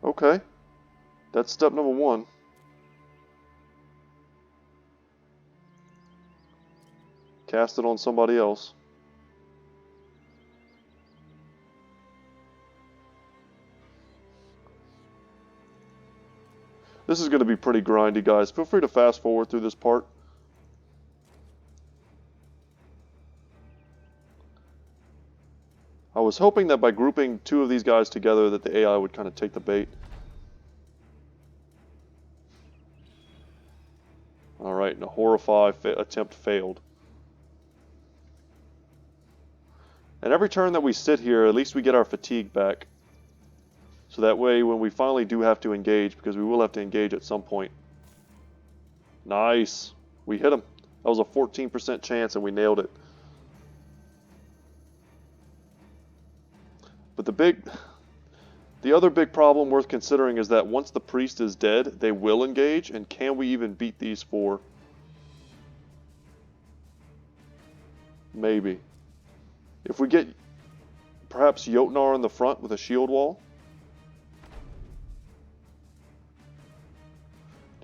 Speaker 1: Okay, that's step number one. Cast it on somebody else. This is going to be pretty grindy, guys. Feel free to fast forward through this part. I was hoping that by grouping two of these guys together that the AI would kind of take the bait. Alright, and a horrify attempt failed. And every turn that we sit here, at least we get our fatigue back. So that way, when we finally do have to engage, because we will have to engage at some point. Nice. We hit him. That was a 14% chance and we nailed it. But the other big problem worth considering is that once the priest is dead, they will engage, and can we even beat these four? Maybe. If we get perhaps Jotnar in the front with a shield wall.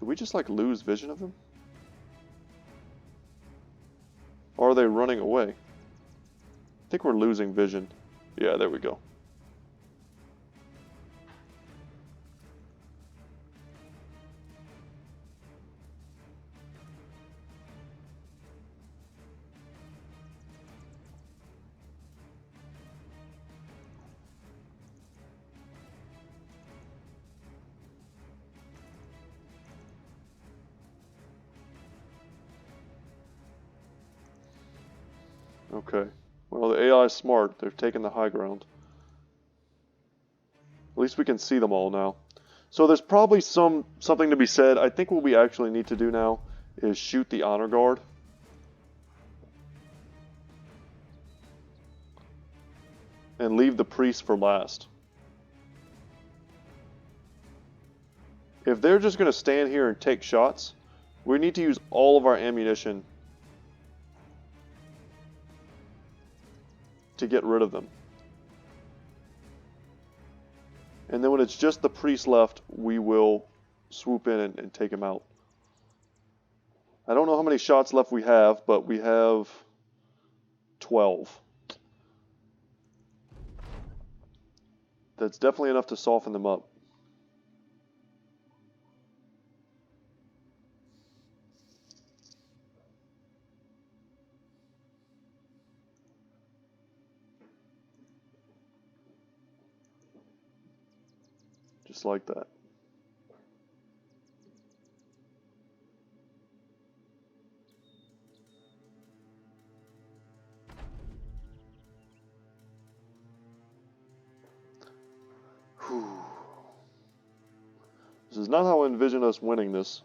Speaker 1: Did we just like lose vision of him? Or are they running away? I think we're losing vision. Yeah, there we go. Okay. Well, the AI is smart. They've taken the high ground. At least we can see them all now. So there's probably something to be said. I think what we actually need to do now is shoot the honor guard. And leave the priest for last. If they're just going to stand here and take shots, we need to use all of our ammunition to get rid of them. And then when it's just the priest left, we will swoop in and take him out. I don't know how many shots left we have, but we have 12. That's definitely enough to soften them up. Just like that. Whew. This is not how I envision us winning this,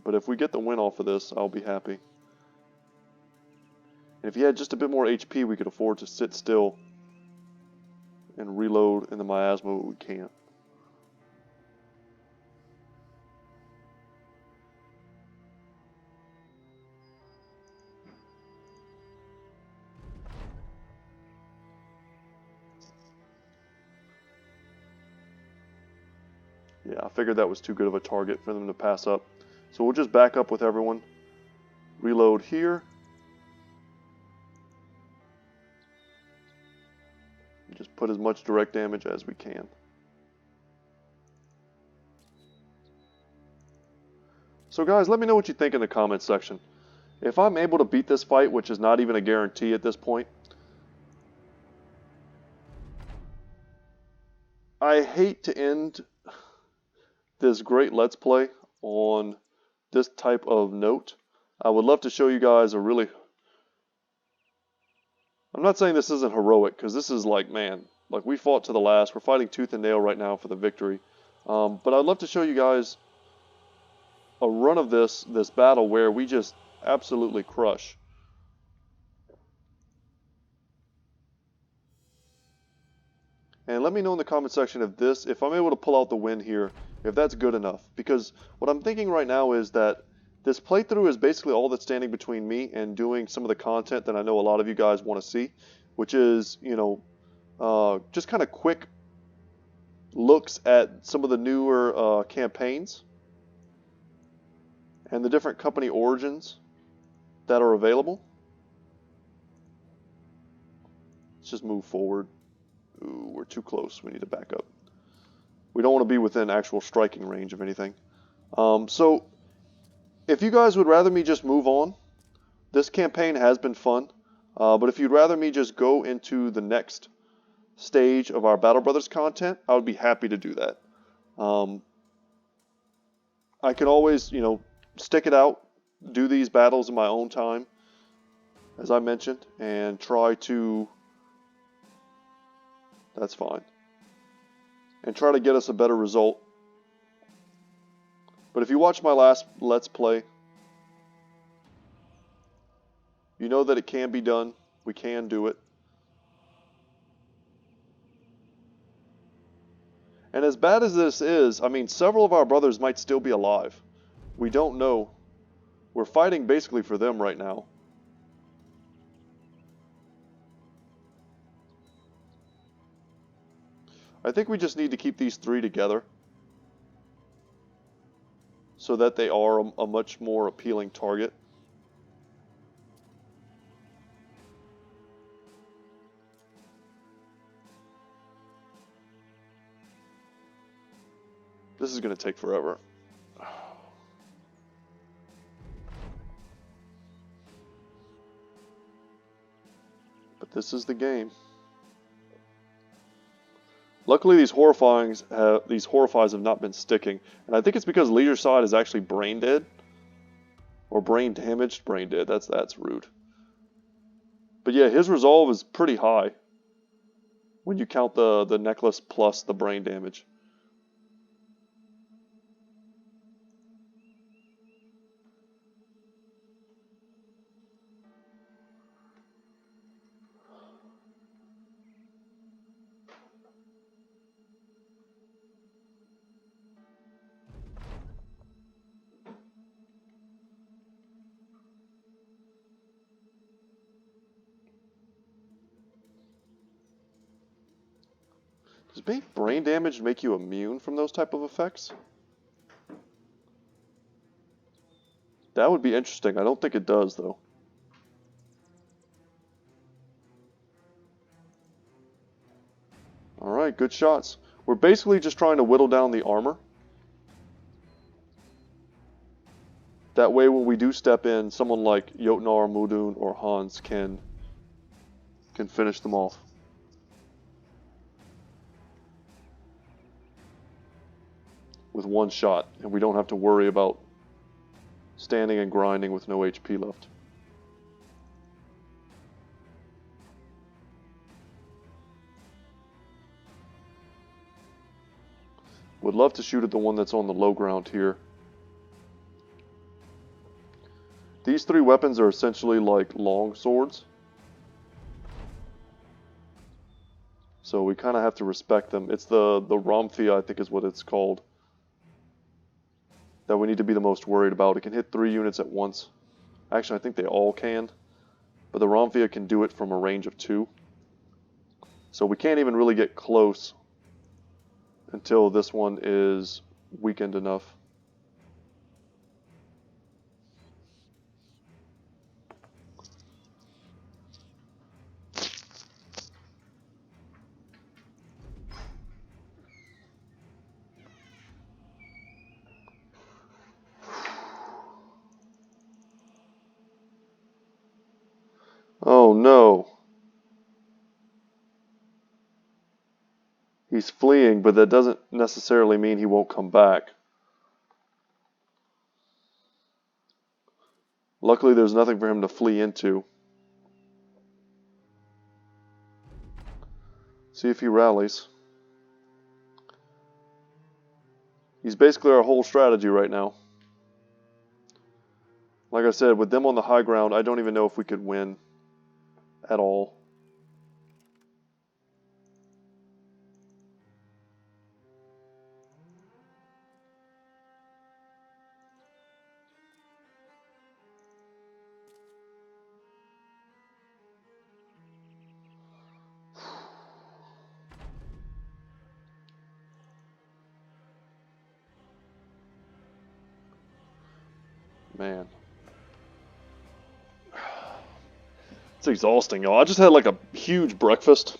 Speaker 1: but if we get the win off of this, I'll be happy. And if he had just a bit more HP, we could afford to sit still and reload in the miasma, but we can't. Yeah, I figured that was too good of a target for them to pass up. So we'll just back up with everyone. Reload here. Just put as much direct damage as we can. So guys, let me know what you think in the comments section. If I'm able to beat this fight, which is not even a guarantee at this point, I hate to end this great Let's Play on this type of note. I would love to show you guys a really... I'm not saying this isn't heroic, because this is like, man, like we fought to the last. We're fighting tooth and nail right now for the victory. But I'd love to show you guys a run of this battle where we just absolutely crush. And let me know in the comment section if I'm able to pull out the win here, if that's good enough. Because what I'm thinking right now is that this playthrough is basically all that's standing between me and doing some of the content that I know a lot of you guys want to see, which is, you know, just kind of quick looks at some of the newer campaigns and the different company origins that are available. Let's just move forward. Ooh, we're too close. We need to back up. We don't want to be within actual striking range of anything. So, if you guys would rather me just move on, this campaign has been fun. But if you'd rather me just go into the next stage of our Battle Brothers content, I would be happy to do that. I can always, you know, stick it out, do these battles in my own time, as I mentioned, and try to... That's fine. And try to get us a better result. But if you watch my last Let's Play, you know that it can be done. We can do it. And as bad as this is, I mean, several of our brothers might still be alive. We don't know. We're fighting basically for them right now. I think we just need to keep these three together so that they are a much more appealing target. This is going to take forever. But this is the game. Luckily, these horrifies have not been sticking, and I think it's because Leader's side is actually brain dead, or brain damaged. Brain dead. That's rude. But yeah, his resolve is pretty high when you count the necklace plus the brain damage. Does being brain damaged make you immune from those type of effects? That would be interesting. I don't think it does, though. Alright, good shots. We're basically just trying to whittle down the armor. That way when we do step in, someone like Jotnar, Mudun, or Hans can finish them off. With one shot, and we don't have to worry about standing and grinding with no HP left. Would love to shoot at the one that's on the low ground here. These three weapons are essentially like long swords. So we kind of have to respect them. It's the Ramthia, I think is what it's called, that we need to be the most worried about. It can hit 3 units at once. Actually, I think they all can. But the Ramthia can do it from a range of 2. So we can't even really get close until this one is weakened enough. Oh no. He's fleeing, but that doesn't necessarily mean he won't come back. Luckily, there's nothing for him to flee into. See if he rallies. He's basically our whole strategy right now. Like I said, with them on the high ground, I don't even know if we could win at all. Man. It's exhausting, y'all. I just had like a huge breakfast.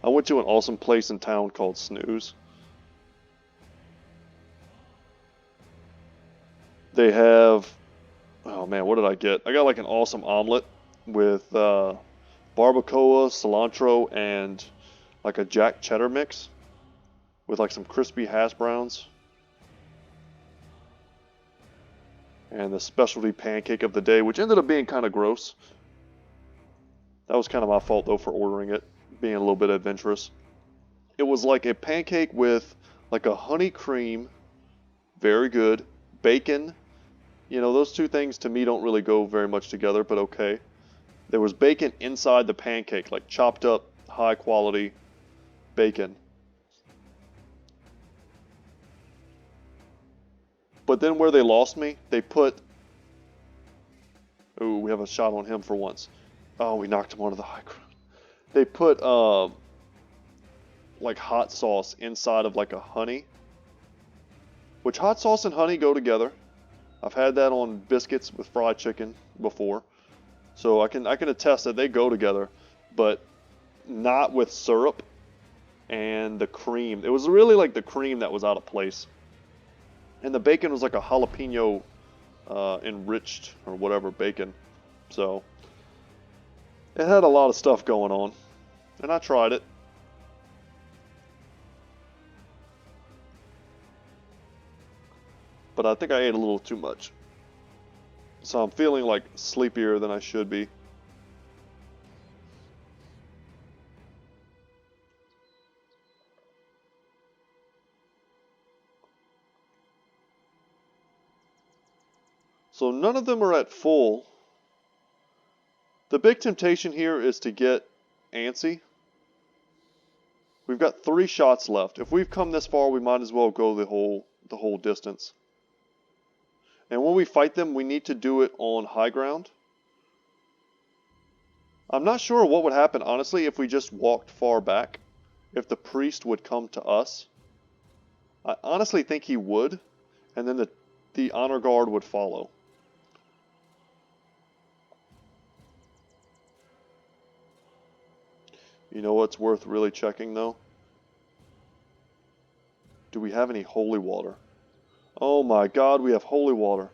Speaker 1: I went to an awesome place in town called Snooze. They have... Oh man, what did I get? I got like an awesome omelet with barbacoa, cilantro, and like a jack cheddar mix with like some crispy hash browns. And the specialty pancake of the day, which ended up being kind of gross. That was kind of my fault though for ordering it, being a little bit adventurous. It was like a pancake with like a honey cream, very good, bacon. You know, those two things to me don't really go very much together, but okay. There was bacon inside the pancake, like chopped up, high quality bacon. But then where they lost me, they put... Ooh, we have a shot on him for once. Oh, we knocked him onto the high ground. They put like hot sauce inside of like a honey. Which hot sauce and honey go together. I've had that on biscuits with fried chicken before. So I can attest that they go together, but not with syrup and the cream. It was really like the cream that was out of place. And the bacon was like a jalapeno enriched or whatever bacon. So it had a lot of stuff going on. And I tried it. But I think I ate a little too much. So I'm feeling like sleepier than I should be. So none of them are at full. The big temptation here is to get antsy. We've got 3 shots left. If we've come this far, we might as well go the whole distance. And when we fight them, we need to do it on high ground. I'm not sure what would happen, honestly, if we just walked far back. If the priest would come to us. I honestly think he would. And then the honor guard would follow. You know what's worth really checking, though? Do we have any holy water? Oh my god, we have holy water.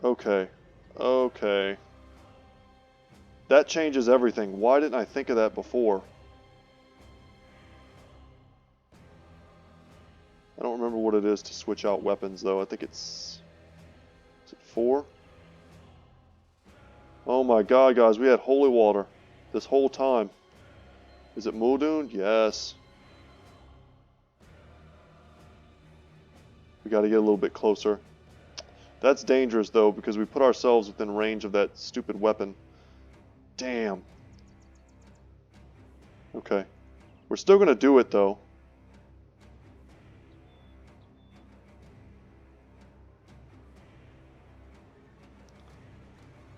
Speaker 1: Okay. Okay. That changes everything. Why didn't I think of that before? I don't remember what it is to switch out weapons, though. I think it's... Is it 4? Oh my god, guys, we had holy water this whole time. Is it Muldoon? Yes. We gotta get a little bit closer. That's dangerous, though, because we put ourselves within range of that stupid weapon. Damn. Okay. We're still gonna do it, though.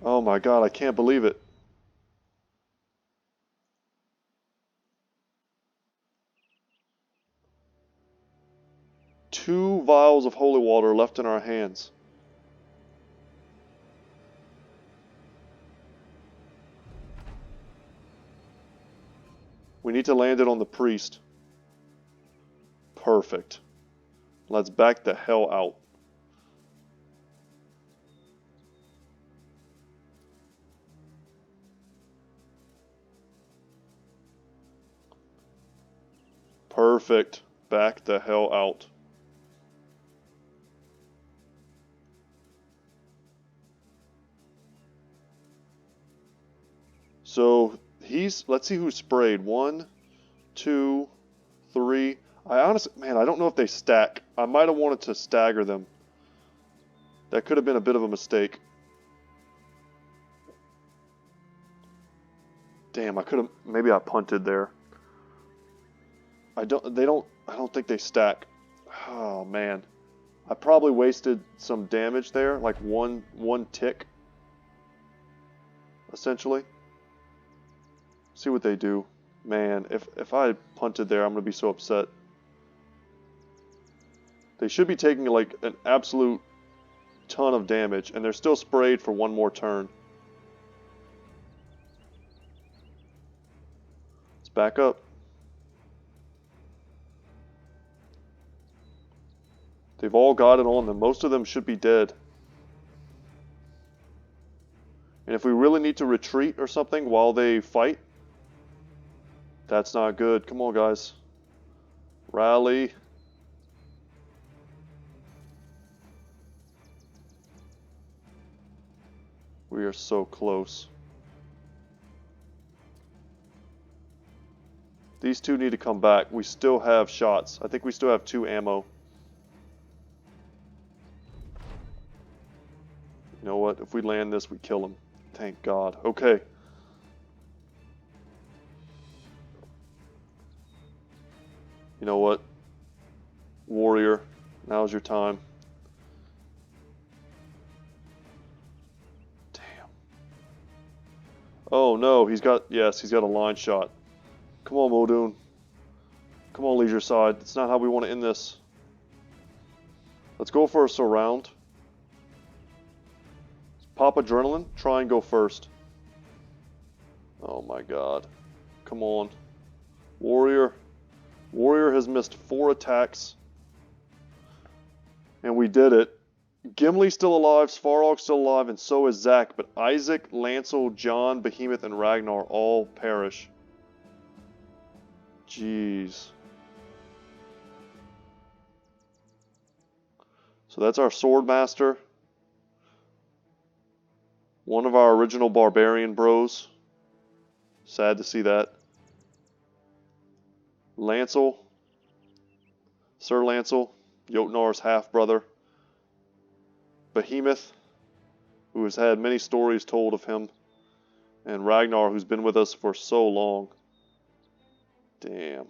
Speaker 1: Oh my god, I can't believe it. 2 vials of holy water left in our hands. We need to land it on the priest. Perfect. Let's back the hell out. Perfect. Back the hell out. So let's see who sprayed. 1, 2, 3. I honestly, man, I don't know if they stack. I might have wanted to stagger them. That could have been a bit of a mistake. Damn, maybe I punted there. I don't think they stack. Oh man. I probably wasted some damage there, like one tick. Essentially. See what they do. Man, if I punted there, I'm gonna be so upset. They should be taking like an absolute ton of damage, and they're still sprayed for 1 more turn. Let's back up. They've all got it on them. Most of them should be dead. And if we really need to retreat or something while they fight, that's not good. Come on, guys. Rally. We are so close. These 2 need to come back. We still have shots. I think we still have 2 ammo. You know what? If we land this, we kill him. Thank God. Okay. You know what? Warrior, now's your time. Damn. Oh no, he's got a line shot. Come on, Muldoon. Come on, Leisure Side. That's not how we want to end this. Let's go for a surround. Pop adrenaline. Try and go first. Oh my God. Come on. Warrior. Warrior has missed 4 attacks. And we did it. Gimli's still alive, Svarog's still alive, and so is Zack. But Isaac, Lancel, John, Behemoth, and Ragnar all perish. Jeez. So that's our Swordmaster. One of our original Barbarian bros. Sad to see that. Lancel. Sir Lancel. Jotnar's half-brother. Behemoth, who has had many stories told of him. And Ragnar, who's been with us for so long. Damn.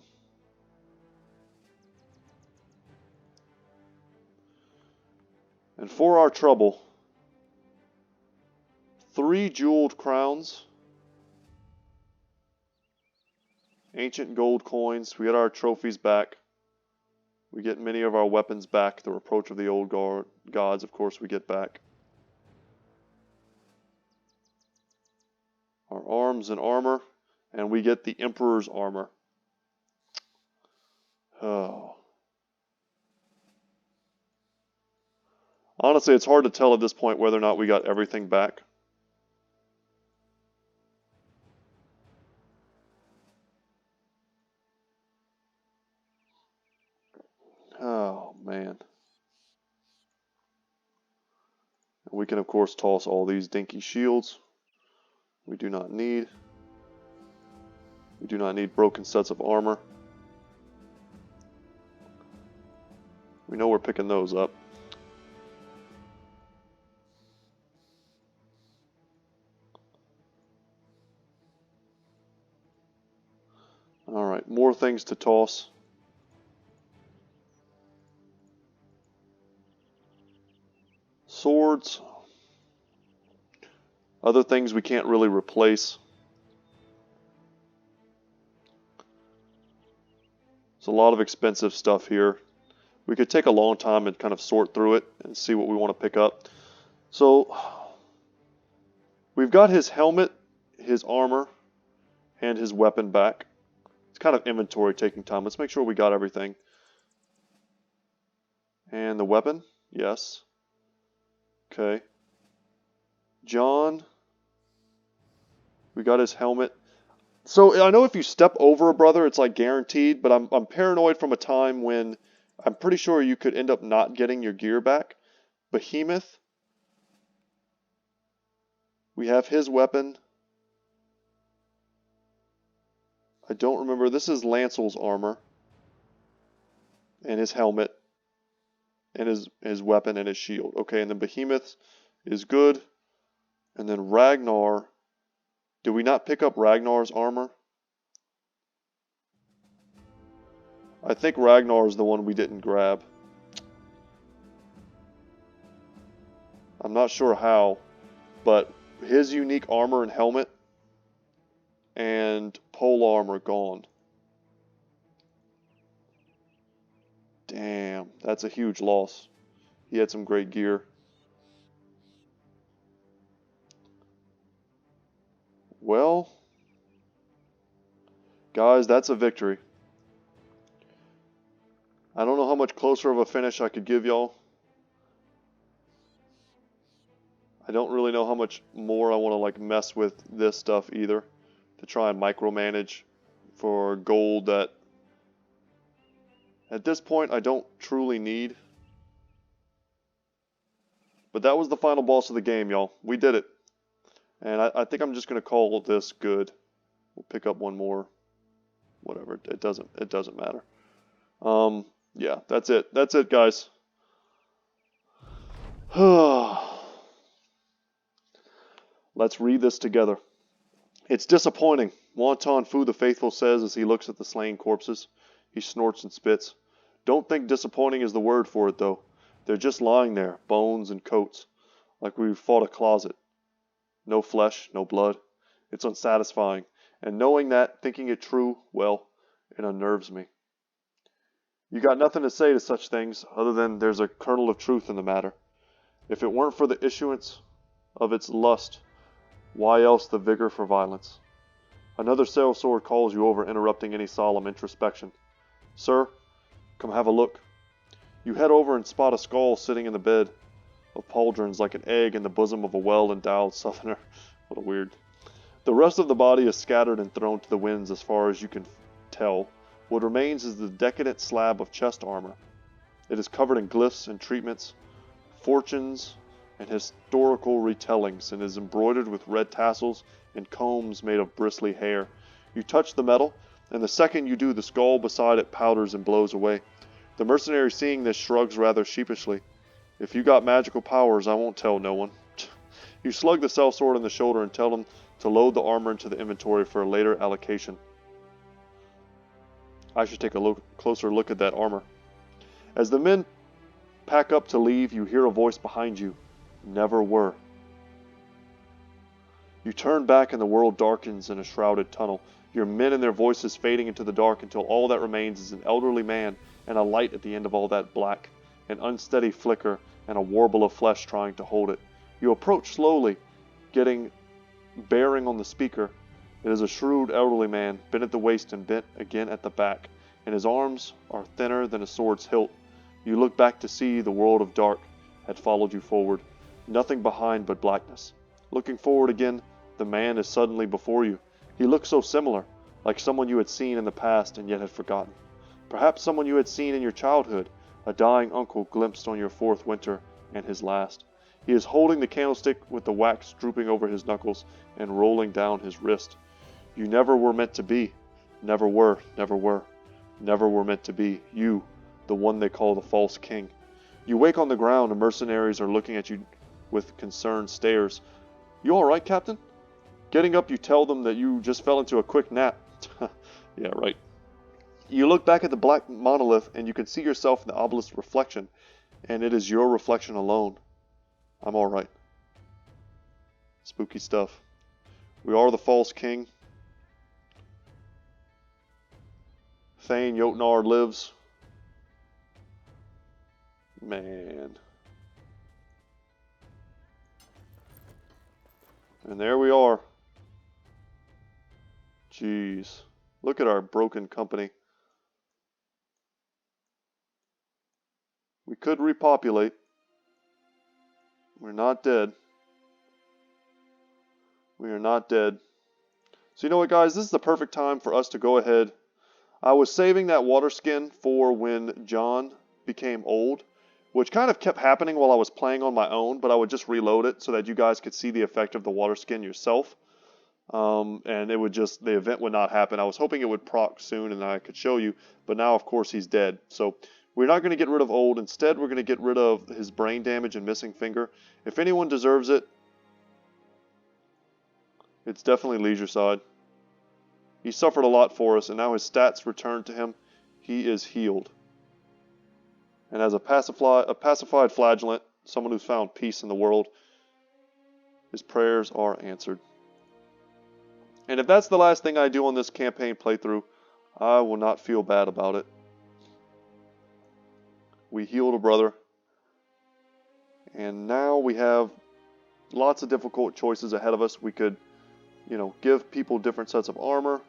Speaker 1: And for our trouble, 3 jeweled crowns, ancient gold coins. We get our trophies back. We get many of our weapons back. The reproach of the old gods, of course, we get back. Our arms and armor, and we get the Emperor's armor. Oh. Honestly, it's hard to tell at this point whether or not we got everything back. Oh, man. We can, of course, toss all these dinky shields. We do not need. We do not need broken sets of armor. We know we're picking those up. Alright, more things to toss. Swords. Other things we can't really replace. There's a lot of expensive stuff here. We could take a long time and kind of sort through it and see what we want to pick up. So we've got his helmet, his armor, and his weapon back. It's kind of inventory taking time. Let's make sure we got everything. And the weapon? Yes. Okay. John. We got his helmet. So I know if you step over a brother, it's like guaranteed, but I'm paranoid from a time when I'm pretty sure you could end up not getting your gear back. Behemoth. We have his weapon. I don't remember. This is Lancel's armor. And his helmet. And his weapon and his shield. Okay, and then Behemoth is good. And then Ragnar. Did we not pick up Ragnar's armor? I think Ragnar is the one we didn't grab. I'm not sure how, but his unique armor and helmet and pole armor gone. Damn, that's a huge loss. He had some great gear. Well, guys, that's a victory. I don't know how much closer of a finish I could give y'all. I don't really know how much more I want to like mess with this stuff either, to try and micromanage for gold that at this point I don't truly need. But that was the final boss of the game, y'all. We did it. And I think I'm just going to call this good. We'll pick up one more. Whatever. It doesn't matter. Yeah, that's it. That's it, guys. Let's read this together. It's disappointing, Wonton Fu the Faithful says as he looks at the slain corpses. He snorts and spits. Don't think disappointing is the word for it, though. They're just lying there, bones and coats, like we've fought a closet. No flesh, no blood. It's unsatisfying. And knowing that, thinking it true, well, it unnerves me. You got nothing to say to such things, other than there's a kernel of truth in the matter. If it weren't for the issuance of its lust, why else the vigor for violence? Another sellsword calls you over, interrupting any solemn introspection. Sir, come have a look. You head over and spot a skull sitting in the bed of pauldrons like an egg in the bosom of a well-endowed southerner. What a weird. The rest of the body is scattered and thrown to the winds as far as you can tell. What remains is the decadent slab of chest armor. It is covered in glyphs and treatments, fortunes, and historical retellings, and is embroidered with red tassels and combs made of bristly hair. You touch the metal, and the second you do, the skull beside it powders and blows away. The mercenary, seeing this, shrugs rather sheepishly. If you got magical powers, I won't tell no one. You slug the sellsword in the shoulder and tell him to load the armor into the inventory for a later allocation. I should take a closer look at that armor. As the men pack up to leave, you hear a voice behind you. Never were. You turn back and the world darkens in a shrouded tunnel, your men and their voices fading into the dark until all that remains is an elderly man and a light at the end of all that black, an unsteady flicker and a warble of flesh trying to hold it. You approach slowly, getting bearing on the speaker. It is a shrewd elderly man, bent at the waist and bent again at the back, and his arms are thinner than a sword's hilt. You look back to see the world of dark had followed you forward. Nothing behind but blackness. Looking forward again, the man is suddenly before you. He looks so similar, like someone you had seen in the past and yet had forgotten. Perhaps someone you had seen in your childhood, a dying uncle glimpsed on your fourth winter, and his last. He is holding the candlestick with the wax drooping over his knuckles and rolling down his wrist. You never were meant to be. Never were, never were. Never were meant to be. You, the one they call the false king. You wake on the ground and mercenaries are looking at you with concerned stares. You all right, Captain? Getting up, you tell them that you just fell into a quick nap. Yeah, right. You look back at the black monolith and you can see yourself in the obelisk's reflection, and it is your reflection alone. I'm all right. Spooky stuff. We are the false king. Thane Jotnar lives. Man. And there we are. Jeez. Look at our broken company. We could repopulate. We're not dead. We are not dead. So you know what, guys? This is the perfect time for us to go ahead. I was saving that water skin for when John became old, which kind of kept happening while I was playing on my own, but I would just reload it so that you guys could see the effect of the water skin yourself. And it would just, the event would not happen. I was hoping it would proc soon and I could show you, but now of course he's dead. So we're not going to get rid of old. Instead, we're going to get rid of his brain damage and missing finger. If anyone deserves it, it's definitely Leisureside. He suffered a lot for us, and now his stats return to him. He is healed. And as a pacified flagellant, someone who's found peace in the world, his prayers are answered. And if that's the last thing I do on this campaign playthrough, I will not feel bad about it. We healed a brother. And now we have lots of difficult choices ahead of us. We could, you know, give people different sets of armor.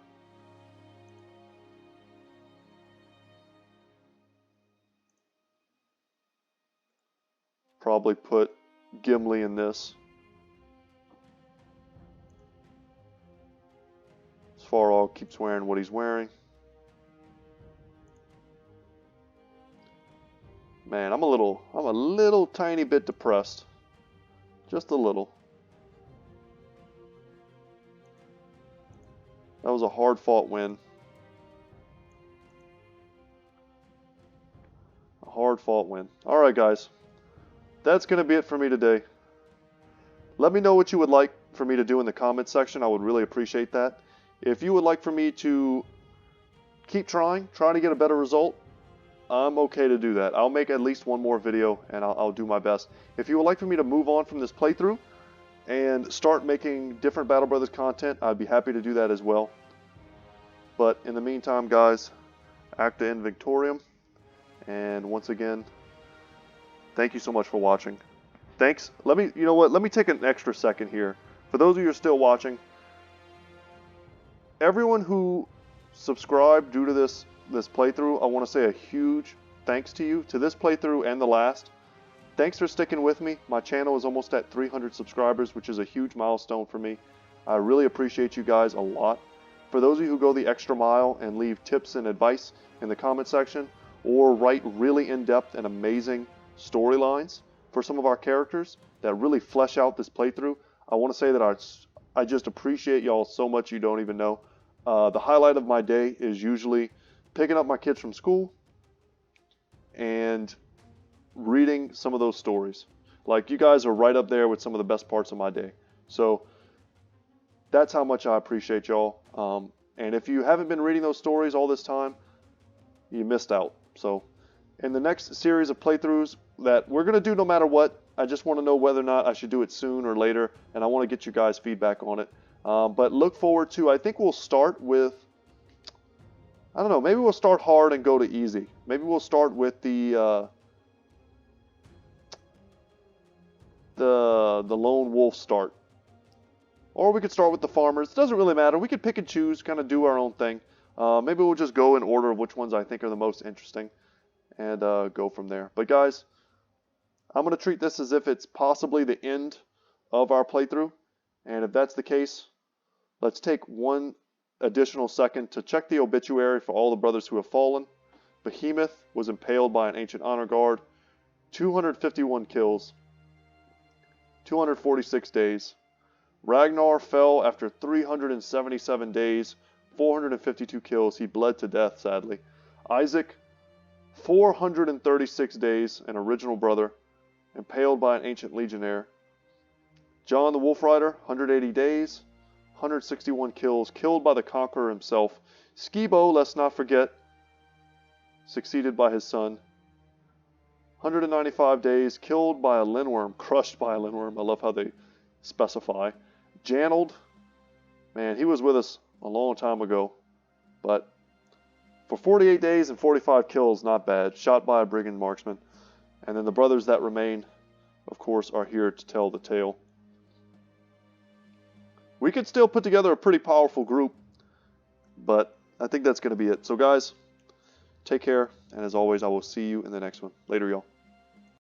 Speaker 1: Probably put Gimli in this. Svarog keeps wearing what he's wearing. Man, I'm a little tiny bit depressed. Just a little. That was a hard-fought win. A hard-fought win. Alright, guys. That's going to be it for me today. Let me know what you would like for me to do in the comments section. I would really appreciate that. If you would like for me to keep trying to get a better result, I'm okay to do that. I'll make at least one more video and I'll do my best. If you would like for me to move on from this playthrough and start making different Battle Brothers content, I'd be happy to do that as well. But in the meantime, guys, ACTA in Victorium. And once again, thank you so much for watching. Thanks. You know what? Let me take an extra second here. For those of you who are still watching, everyone who subscribed due to this playthrough, I want to say a huge thanks to you, to this playthrough and the last. Thanks for sticking with me. My channel is almost at 300 subscribers, which is a huge milestone for me. I really appreciate you guys a lot. For those of you who go the extra mile and leave tips and advice in the comment section, or write really in-depth and amazing storylines for some of our characters that really flesh out this playthrough, I want to say that I just appreciate y'all so much you don't even know. The highlight of my day is usually picking up my kids from school and reading some of those stories. Like, you guys are right up there with some of the best parts of my day. So that's how much I appreciate y'all. And if you haven't been reading those stories all this time, you missed out. So in the next series of playthroughs that we're going to do no matter what, I just want to know whether or not I should do it soon or later, and I want to get you guys feedback on it. But look forward to, I think we'll start with, I don't know, maybe we'll start hard and go to easy. Maybe we'll start with the lone wolf start. Or we could start with the farmers. It doesn't really matter. We could pick and choose, kind of do our own thing. Maybe we'll just go in order of which ones I think are the most interesting and go from there. But guys, I'm going to treat this as if it's possibly the end of our playthrough. And if that's the case, let's take one additional second to check the obituary for all the brothers who have fallen. Behemoth was impaled by an ancient honor guard. 251 kills. 246 days. Ragnar fell after 377 days. 452 kills. He bled to death, sadly. Isaac, 436 days, an original brother, impaled by an ancient legionnaire. John the Wolf Rider, 180 days, 161 kills, killed by the Conqueror himself. Skibo, let's not forget, succeeded by his son. 195 days, killed by a Linworm, crushed by a Linworm. I love how they specify. Janold, man, he was with us a long time ago, but for 48 days and 45 kills, not bad. Shot by a brigand marksman. And then the brothers that remain, of course, are here to tell the tale. We could still put together a pretty powerful group, but I think that's going to be it. So guys, take care, and as always, I will see you in the next one. Later, y'all.